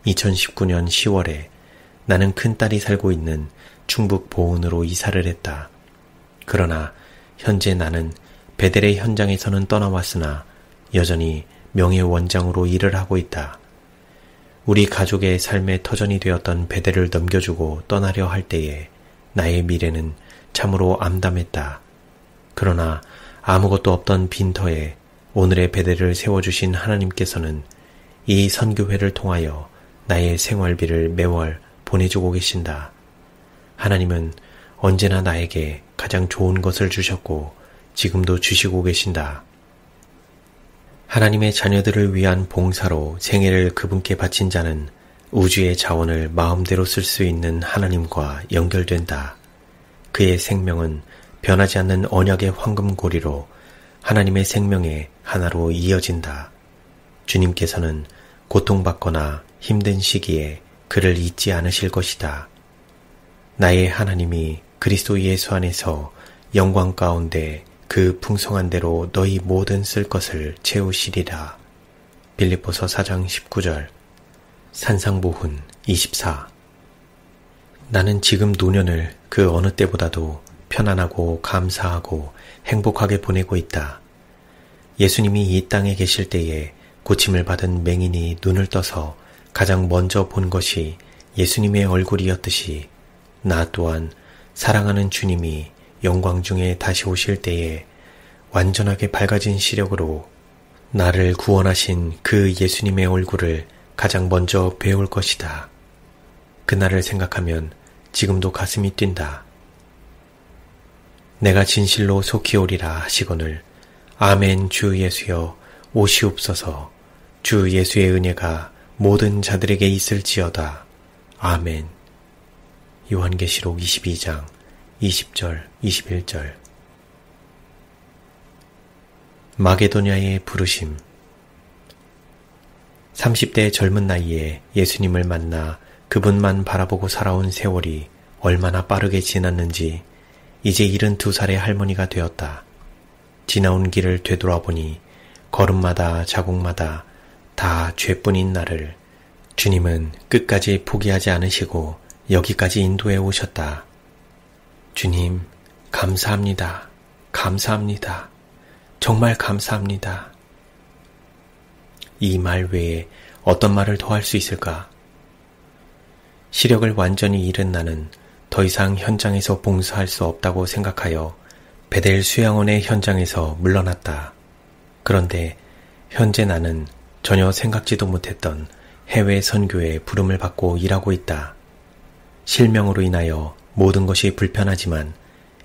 2019년 10월에 나는 큰딸이 살고 있는 충북 보은으로 이사를 했다. 그러나 현재 나는 베델의 현장에서는 떠나왔으나 여전히 명예원장으로 일을 하고 있다. 우리 가족의 삶의 터전이 되었던 베델을 넘겨주고 떠나려 할 때에 나의 미래는 참으로 암담했다. 그러나 아무것도 없던 빈터에 오늘의 베델을 세워주신 하나님께서는 이 선교회를 통하여 나의 생활비를 매월 보내주고 계신다. 하나님은 언제나 나에게 가장 좋은 것을 주셨고 지금도 주시고 계신다. 하나님의 자녀들을 위한 봉사로 생애를 그분께 바친 자는 우주의 자원을 마음대로 쓸 수 있는 하나님과 연결된다. 그의 생명은 변하지 않는 언약의 황금고리로 하나님의 생명의 하나로 이어진다. 주님께서는 고통받거나 힘든 시기에 그를 잊지 않으실 것이다. 나의 하나님이 그리스도 예수 안에서 영광 가운데 그 풍성한 대로 너희 모든 쓸 것을 채우시리라. 빌립보서 4장 19절. 산상보훈 24. 나는 지금 노년을 그 어느 때보다도 편안하고 감사하고 행복하게 보내고 있다. 예수님이 이 땅에 계실 때에 고침을 받은 맹인이 눈을 떠서 가장 먼저 본 것이 예수님의 얼굴이었듯이 나 또한 사랑하는 주님이 영광 중에 다시 오실 때에 완전하게 밝아진 시력으로 나를 구원하신 그 예수님의 얼굴을 가장 먼저 배울 것이다. 그날을 생각하면 지금도 가슴이 뛴다. 내가 진실로 속히 오리라 하시거늘 아멘 주 예수여 오시옵소서. 주 예수의 은혜가 모든 자들에게 있을지어다. 아멘. 요한계시록 22장 20절 21절. 마게도냐의 부르심. 30대 젊은 나이에 예수님을 만나 그분만 바라보고 살아온 세월이 얼마나 빠르게 지났는지 이제 72살의 할머니가 되었다. 지나온 길을 되돌아보니 걸음마다 자국마다 다 죄뿐인 나를 주님은 끝까지 포기하지 않으시고 여기까지 인도해 오셨다. 주님, 감사합니다. 감사합니다. 정말 감사합니다. 이 말 외에 어떤 말을 더 할 수 있을까? 시력을 완전히 잃은 나는 더 이상 현장에서 봉사할 수 없다고 생각하여 베델 수양원의 현장에서 물러났다. 그런데 현재 나는 전혀 생각지도 못했던 해외 선교의 부름을 받고 일하고 있다. 실명으로 인하여 모든 것이 불편하지만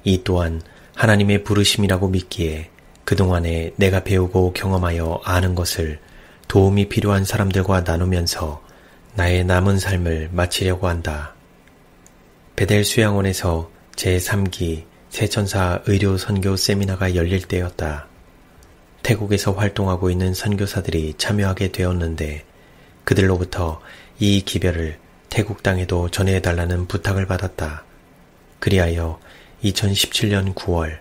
이 또한 하나님의 부르심이라고 믿기에 그동안에 내가 배우고 경험하여 아는 것을 도움이 필요한 사람들과 나누면서 나의 남은 삶을 마치려고 한다. 베델 수양원에서 제3기 세천사 의료 선교 세미나가 열릴 때였다. 태국에서 활동하고 있는 선교사들이 참여하게 되었는데 그들로부터 이 기별을 태국 땅에도 전해달라는 부탁을 받았다. 그리하여 2017년 9월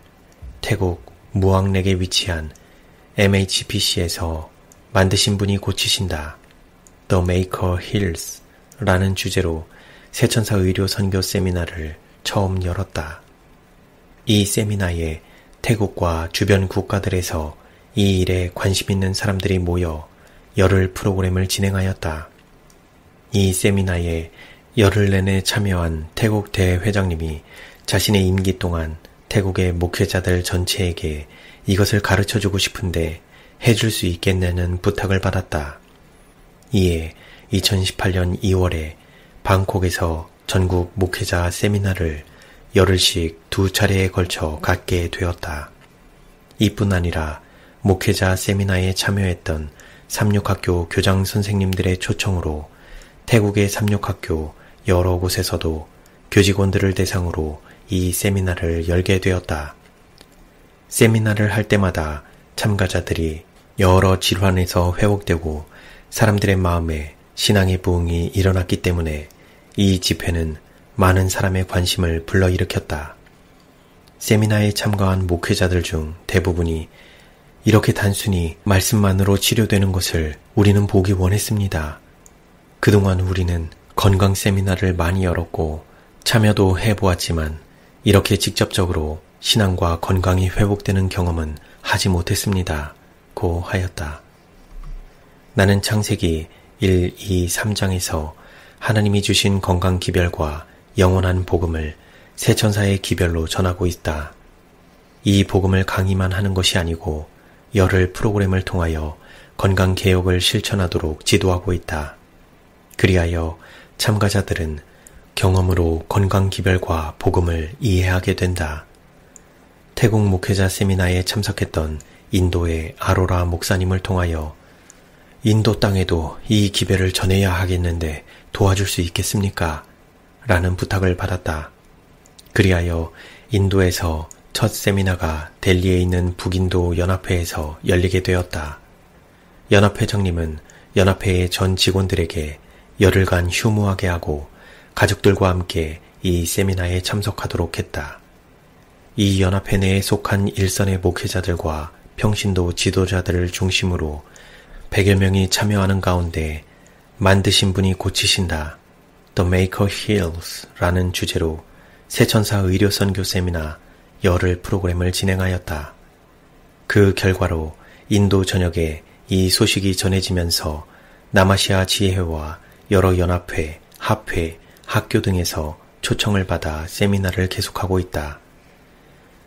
태국 무앙렉에 위치한 MHPC에서 만드신 분이 고치신다. The Maker Heals 라는 주제로 세천사 의료 선교 세미나를 처음 열었다. 이 세미나에 태국과 주변 국가들에서 이 일에 관심 있는 사람들이 모여 열흘 프로그램을 진행하였다. 이 세미나에 열흘 내내 참여한 태국 대회장님이 자신의 임기 동안 태국의 목회자들 전체에게 이것을 가르쳐주고 싶은데 해줄 수 있겠냐는 부탁을 받았다. 이에 2018년 2월에 방콕에서 전국 목회자 세미나를 열흘씩 2차례에 걸쳐 갖게 되었다. 이뿐 아니라 목회자 세미나에 참여했던 삼육학교 교장 선생님들의 초청으로 태국의 삼육학교 여러 곳에서도 교직원들을 대상으로 이 세미나를 열게 되었다. 세미나를 할 때마다 참가자들이 여러 질환에서 회복되고 사람들의 마음에 신앙의 부흥이 일어났기 때문에 이 집회는 많은 사람의 관심을 불러일으켰다. 세미나에 참가한 목회자들 중 대부분이 이렇게 단순히 말씀만으로 치료되는 것을 우리는 보기 원했습니다. 그동안 우리는 건강 세미나를 많이 열었고 참여도 해보았지만 이렇게 직접적으로 신앙과 건강이 회복되는 경험은 하지 못했습니다. 고 하였다. 나는 창세기 1, 2, 3장에서 하나님이 주신 건강 기별과 영원한 복음을 세천사의 기별로 전하고 있다. 이 복음을 강의만 하는 것이 아니고 열흘 프로그램을 통하여 건강 개혁을 실천하도록 지도하고 있다. 그리하여 참가자들은 경험으로 건강 기별과 복음을 이해하게 된다. 태국 목회자 세미나에 참석했던 인도의 아로라 목사님을 통하여 인도 땅에도 이 기별을 전해야 하겠는데 도와줄 수 있겠습니까? 라는 부탁을 받았다. 그리하여 인도에서 첫 세미나가 델리에 있는 북인도 연합회에서 열리게 되었다. 연합회장님은 연합회의 전 직원들에게 열흘간 휴무하게 하고 가족들과 함께 이 세미나에 참석하도록 했다. 이 연합회 내에 속한 일선의 목회자들과 평신도 지도자들을 중심으로 100여 명이 참여하는 가운데 만드신 분이 고치신다. The Maker Heals 라는 주제로 세천사 의료 선교 세미나 열흘 프로그램을 진행하였다. 그 결과로 인도 전역에 이 소식이 전해지면서 남아시아 지혜회와 여러 연합회, 합회, 학교 등에서 초청을 받아 세미나를 계속하고 있다.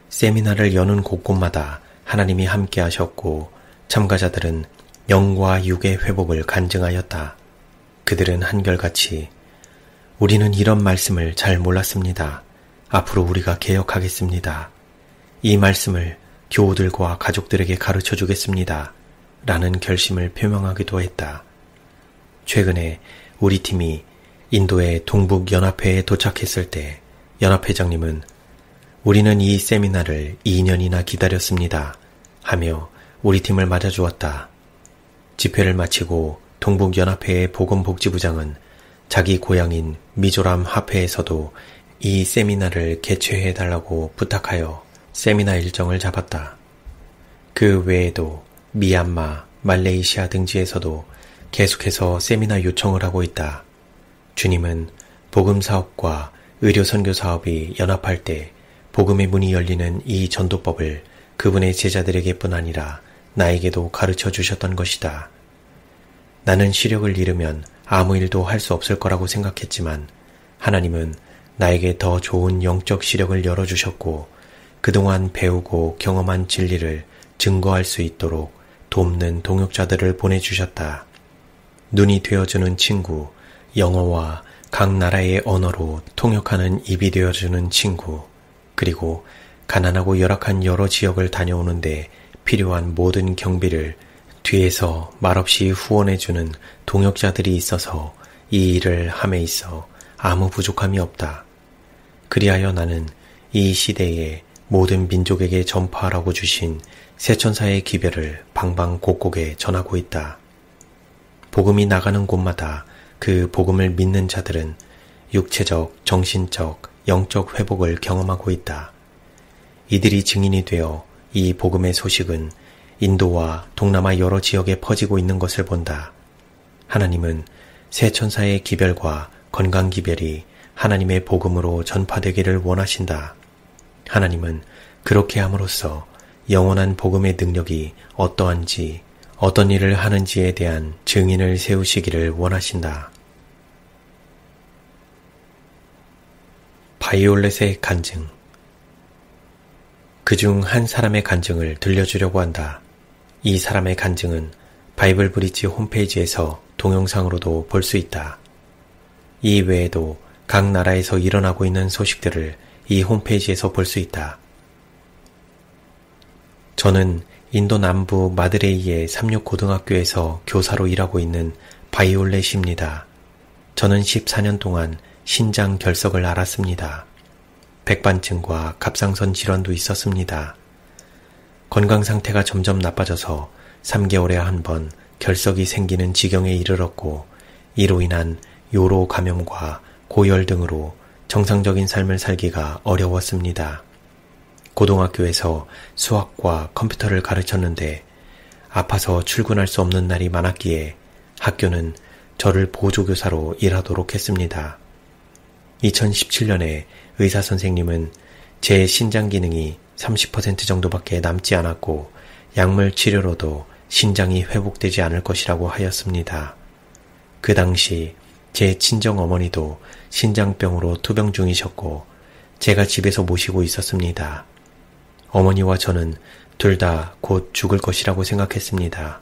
세미나를 여는 곳곳마다 하나님이 함께 하셨고 참가자들은 영과 육의 회복을 간증하였다. 그들은 한결같이 우리는 이런 말씀을 잘 몰랐습니다. 앞으로 우리가 개혁하겠습니다. 이 말씀을 교우들과 가족들에게 가르쳐 주겠습니다. 라는 결심을 표명하기도 했다. 최근에 우리 팀이 인도의 동북연합회에 도착했을 때 연합회장님은 우리는 이 세미나를 2년이나 기다렸습니다. 하며 우리 팀을 맞아주었다. 집회를 마치고 동북연합회의 보건복지부장은 자기 고향인 미조람 합회에서도 이 세미나를 개최해달라고 부탁하여 세미나 일정을 잡았다. 그 외에도 미얀마, 말레이시아 등지에서도 계속해서 세미나 요청을 하고 있다. 주님은 복음사업과 의료선교사업이 연합할 때 복음의 문이 열리는 이 전도법을 그분의 제자들에게뿐 아니라 나에게도 가르쳐 주셨던 것이다. 나는 시력을 잃으면 아무 일도 할 수 없을 거라고 생각했지만 하나님은 나에게 더 좋은 영적 시력을 열어주셨고 그동안 배우고 경험한 진리를 증거할 수 있도록 돕는 동역자들을 보내주셨다. 눈이 되어주는 친구, 영어와 각 나라의 언어로 통역하는 입이 되어주는 친구, 그리고 가난하고 열악한 여러 지역을 다녀오는데 필요한 모든 경비를 뒤에서 말없이 후원해주는 동역자들이 있어서 이 일을 함에 있어 아무 부족함이 없다. 그리하여 나는 이 시대에 모든 민족에게 전파하라고 주신 새천사의 기별을 방방곡곡에 전하고 있다. 복음이 나가는 곳마다 그 복음을 믿는 자들은 육체적, 정신적, 영적 회복을 경험하고 있다. 이들이 증인이 되어 이 복음의 소식은 인도와 동남아 여러 지역에 퍼지고 있는 것을 본다. 하나님은 새천사의 기별과 건강 기별이 하나님의 복음으로 전파되기를 원하신다. 하나님은 그렇게 함으로써 영원한 복음의 능력이 어떠한지, 어떤 일을 하는지에 대한 증인을 세우시기를 원하신다. 바이올렛의 간증. 그중 한 사람의 간증을 들려주려고 한다. 이 사람의 간증은 바이블 브릿지 홈페이지에서 동영상으로도 볼 수 있다. 이 외에도 각 나라에서 일어나고 있는 소식들을 이 홈페이지에서 볼 수 있다. 저는 인도 남부 마드레이의 삼육고등학교에서 교사로 일하고 있는 바이올렛입니다. 저는 14년 동안 신장 결석을 앓았습니다. 백반증과 갑상선 질환도 있었습니다. 건강 상태가 점점 나빠져서 3개월에 한 번 결석이 생기는 지경에 이르렀고 이로 인한 요로 감염과 고열 등으로 정상적인 삶을 살기가 어려웠습니다. 고등학교에서 수학과 컴퓨터를 가르쳤는데 아파서 출근할 수 없는 날이 많았기에 학교는 저를 보조교사로 일하도록 했습니다. 2017년에 의사선생님은 제 신장 기능이 30% 정도밖에 남지 않았고 약물 치료로도 신장이 회복되지 않을 것이라고 하였습니다. 그 당시 제 친정 어머니도 신장병으로 투병 중이셨고 제가 집에서 모시고 있었습니다. 어머니와 저는 둘 다 곧 죽을 것이라고 생각했습니다.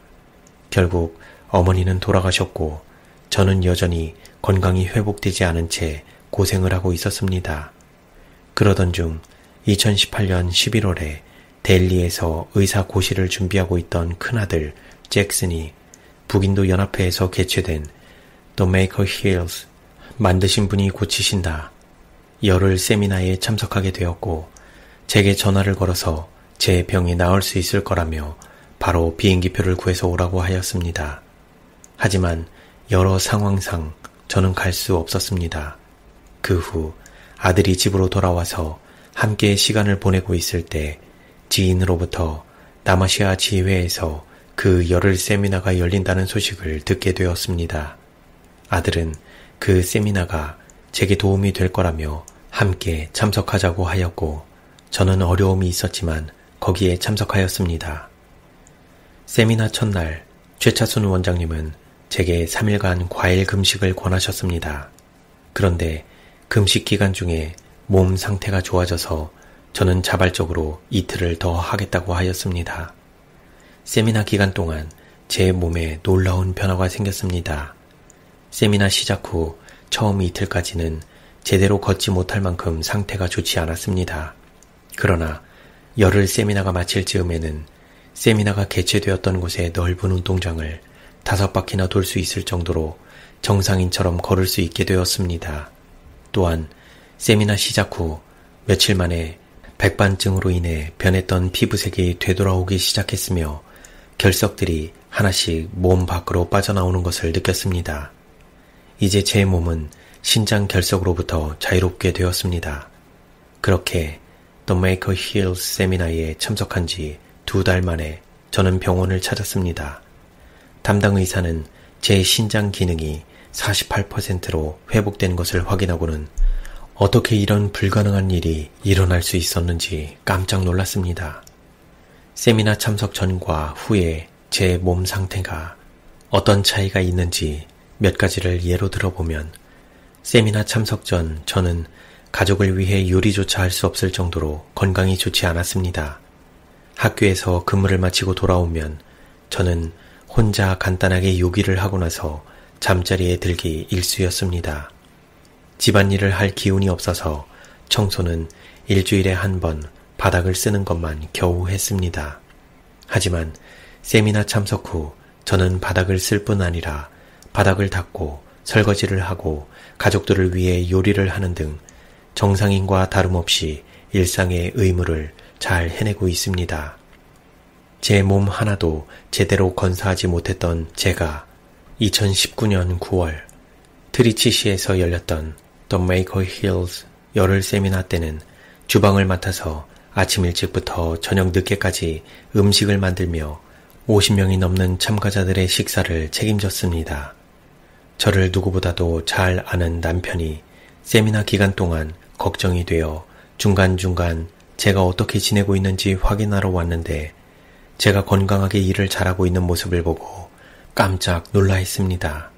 결국 어머니는 돌아가셨고 저는 여전히 건강이 회복되지 않은 채 고생을 하고 있었습니다. 그러던 중 2018년 11월에 델리에서 의사 고시를 준비하고 있던 큰아들 잭슨이 북인도 연합회에서 개최된 The Maker Heals, 만드신 분이 고치신다 열흘 세미나에 참석하게 되었고 제게 전화를 걸어서 제 병이 나을 수 있을 거라며 바로 비행기표를 구해서 오라고 하였습니다. 하지만 여러 상황상 저는 갈 수 없었습니다. 그 후 아들이 집으로 돌아와서 함께 시간을 보내고 있을 때 지인으로부터 남아시아 지회에서 그 열흘 세미나가 열린다는 소식을 듣게 되었습니다. 아들은 그 세미나가 제게 도움이 될 거라며 함께 참석하자고 하였고 저는 어려움이 있었지만 거기에 참석하였습니다. 세미나 첫날 최차순 원장님은 제게 3일간 과일 금식을 권하셨습니다. 그런데 금식 기간 중에 몸 상태가 좋아져서 저는 자발적으로 이틀을 더 하겠다고 하였습니다. 세미나 기간 동안 제 몸에 놀라운 변화가 생겼습니다. 세미나 시작 후 처음 이틀까지는 제대로 걷지 못할 만큼 상태가 좋지 않았습니다. 그러나 열흘 세미나가 마칠 즈음에는 세미나가 개최되었던 곳의 넓은 운동장을 5바퀴나 돌 수 있을 정도로 정상인처럼 걸을 수 있게 되었습니다. 또한 세미나 시작 후 며칠 만에 백반증으로 인해 변했던 피부색이 되돌아오기 시작했으며 결석들이 하나씩 몸 밖으로 빠져나오는 것을 느꼈습니다. 이제 제 몸은 신장 결석으로부터 자유롭게 되었습니다. 그렇게 The Maker Heals 세미나에 참석한 지 2달 만에 저는 병원을 찾았습니다. 담당 의사는 제 신장 기능이 48%로 회복된 것을 확인하고는 어떻게 이런 불가능한 일이 일어날 수 있었는지 깜짝 놀랐습니다. 세미나 참석 전과 후에 제 몸 상태가 어떤 차이가 있는지 몇 가지를 예로 들어보면 세미나 참석 전 저는 가족을 위해 요리조차 할 수 없을 정도로 건강이 좋지 않았습니다. 학교에서 근무를 마치고 돌아오면 저는 혼자 간단하게 요기를 하고 나서 잠자리에 들기 일쑤였습니다. 집안일을 할 기운이 없어서 청소는 일주일에 한 번 바닥을 쓰는 것만 겨우 했습니다. 하지만 세미나 참석 후 저는 바닥을 쓸 뿐 아니라 바닥을 닦고 설거지를 하고 가족들을 위해 요리를 하는 등 정상인과 다름없이 일상의 의무를 잘 해내고 있습니다. 제 몸 하나도 제대로 건사하지 못했던 제가 2019년 9월 트리치시에서 열렸던 The Maker Hills 열흘 세미나 때는 주방을 맡아서 아침 일찍부터 저녁 늦게까지 음식을 만들며 50명이 넘는 참가자들의 식사를 책임졌습니다. 저를 누구보다도 잘 아는 남편이 세미나 기간 동안 걱정이 되어 중간중간 제가 어떻게 지내고 있는지 확인하러 왔는데 제가 건강하게 일을 잘하고 있는 모습을 보고 깜짝 놀라했습니다.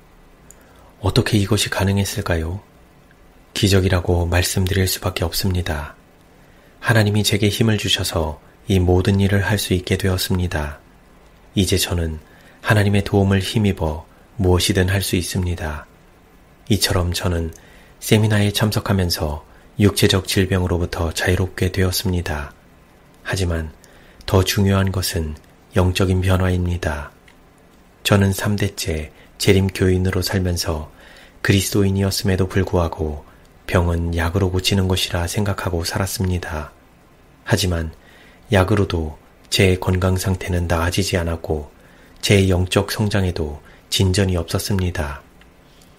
어떻게 이것이 가능했을까요? 기적이라고 말씀드릴 수밖에 없습니다. 하나님이 제게 힘을 주셔서 이 모든 일을 할 수 있게 되었습니다. 이제 저는 하나님의 도움을 힘입어 무엇이든 할 수 있습니다. 이처럼 저는 세미나에 참석하면서 육체적 질병으로부터 자유롭게 되었습니다. 하지만 더 중요한 것은 영적인 변화입니다. 저는 3대째 재림교인으로 살면서 그리스도인이었음에도 불구하고 병은 약으로 고치는 것이라 생각하고 살았습니다. 하지만 약으로도 제 건강 상태는 나아지지 않았고 제 영적 성장에도 진전이 없었습니다.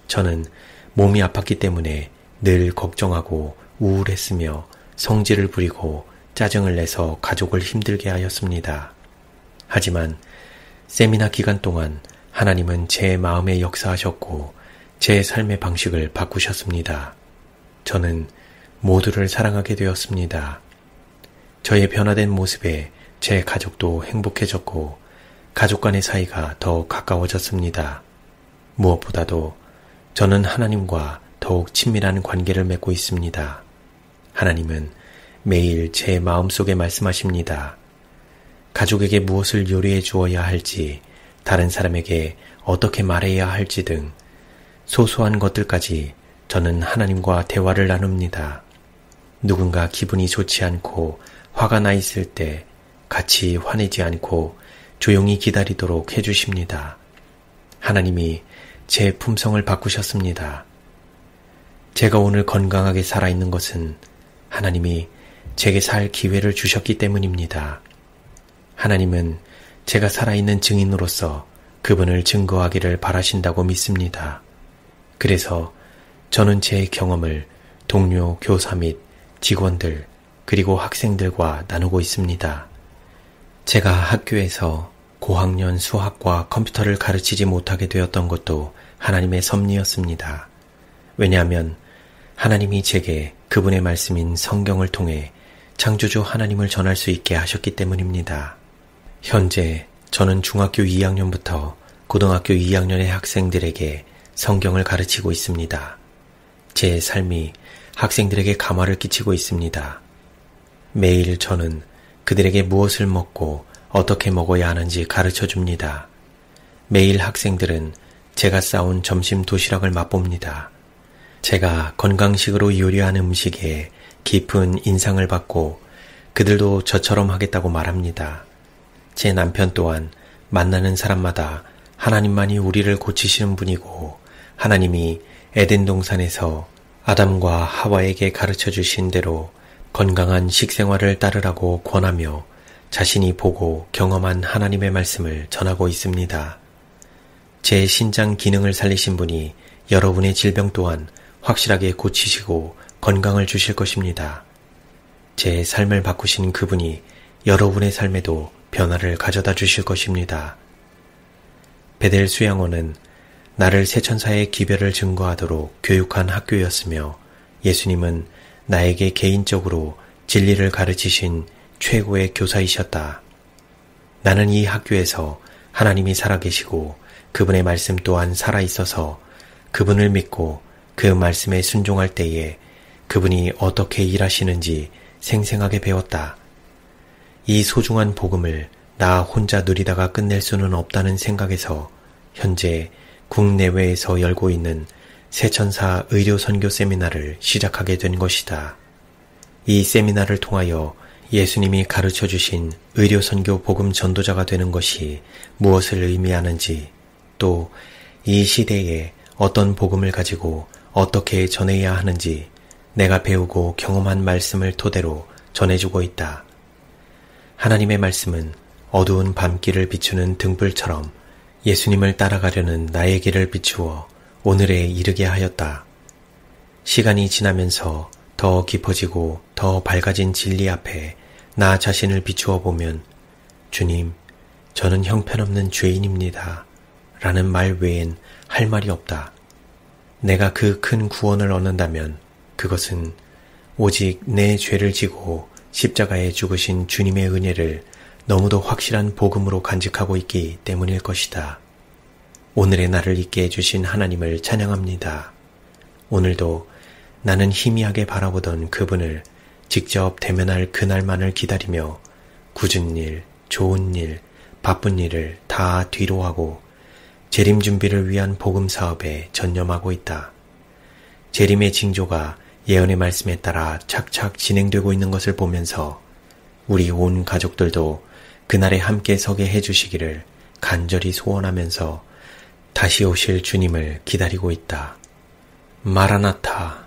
저는 몸이 아팠기 때문에 늘 걱정하고 우울했으며 성질을 부리고 짜증을 내서 가족을 힘들게 하였습니다. 하지만 세미나 기간 동안 하나님은 제 마음에 역사하셨고 제 삶의 방식을 바꾸셨습니다. 저는 모두를 사랑하게 되었습니다. 저의 변화된 모습에 제 가족도 행복해졌고 가족 간의 사이가 더 가까워졌습니다. 무엇보다도 저는 하나님과 더욱 친밀한 관계를 맺고 있습니다. 하나님은 매일 제 마음속에 말씀하십니다. 가족에게 무엇을 요리해 주어야 할지, 다른 사람에게 어떻게 말해야 할지 등 소소한 것들까지 저는 하나님과 대화를 나눕니다. 누군가 기분이 좋지 않고 화가 나 있을 때 같이 화내지 않고 조용히 기다리도록 해주십니다. 하나님이 제 품성을 바꾸셨습니다. 제가 오늘 건강하게 살아있는 것은 하나님이 제게 살 기회를 주셨기 때문입니다. 하나님은 제가 살아있는 증인으로서 그분을 증거하기를 바라신다고 믿습니다. 그래서 저는 제 경험을 동료, 교사 및 직원들 그리고 학생들과 나누고 있습니다. 제가 학교에서 고학년 수학과 컴퓨터를 가르치지 못하게 되었던 것도 하나님의 섭리였습니다. 왜냐하면 하나님이 제게 그분의 말씀인 성경을 통해 창조주 하나님을 전할 수 있게 하셨기 때문입니다. 현재 저는 중학교 2학년부터 고등학교 2학년의 학생들에게 성경을 가르치고 있습니다. 제 삶이 학생들에게 감화를 끼치고 있습니다. 매일 저는 그들에게 무엇을 먹고 어떻게 먹어야 하는지 가르쳐 줍니다. 매일 학생들은 제가 싸온 점심 도시락을 맛봅니다. 제가 건강식으로 요리한 음식에 깊은 인상을 받고 그들도 저처럼 하겠다고 말합니다. 제 남편 또한 만나는 사람마다 하나님만이 우리를 고치시는 분이고 하나님이 에덴 동산에서 아담과 하와에게 가르쳐 주신 대로 건강한 식생활을 따르라고 권하며 자신이 보고 경험한 하나님의 말씀을 전하고 있습니다. 제 신장 기능을 살리신 분이 여러분의 질병 또한 확실하게 고치시고 건강을 주실 것입니다. 제 삶을 바꾸신 그분이 여러분의 삶에도 변화를 가져다 주실 것입니다. 베델 수양원은 나를 새천사의 기별을 증거하도록 교육한 학교였으며 예수님은 나에게 개인적으로 진리를 가르치신 최고의 교사이셨다. 나는 이 학교에서 하나님이 살아계시고 그분의 말씀 또한 살아있어서 그분을 믿고 그 말씀에 순종할 때에 그분이 어떻게 일하시는지 생생하게 배웠다. 이 소중한 복음을 나 혼자 누리다가 끝낼 수는 없다는 생각에서 현재 국내외에서 열고 있는 세천사 의료선교 세미나를 시작하게 된 것이다. 이 세미나를 통하여 예수님이 가르쳐 주신 의료선교 복음 전도자가 되는 것이 무엇을 의미하는지, 또 이 시대에 어떤 복음을 가지고 어떻게 전해야 하는지 내가 배우고 경험한 말씀을 토대로 전해주고 있다. 하나님의 말씀은 어두운 밤길을 비추는 등불처럼 예수님을 따라가려는 나의 길을 비추어 오늘에 이르게 하였다. 시간이 지나면서 더 깊어지고 더 밝아진 진리 앞에 나 자신을 비추어 보면 주님, 저는 형편없는 죄인입니다. 라는 말 외엔 할 말이 없다. 내가 그 큰 구원을 얻는다면 그것은 오직 내 죄를 지고 십자가에 죽으신 주님의 은혜를 너무도 확실한 복음으로 간직하고 있기 때문일 것이다. 오늘의 나를 있게 해주신 하나님을 찬양합니다. 오늘도 나는 희미하게 바라보던 그분을 직접 대면할 그날만을 기다리며 굳은 일, 좋은 일, 바쁜 일을 다 뒤로 하고 재림 준비를 위한 복음 사업에 전념하고 있다. 재림의 징조가 예언의 말씀에 따라 착착 진행되고 있는 것을 보면서 우리 온 가족들도 그날에 함께 서게 해주시기를 간절히 소원하면서 다시 오실 주님을 기다리고 있다. 마라나타.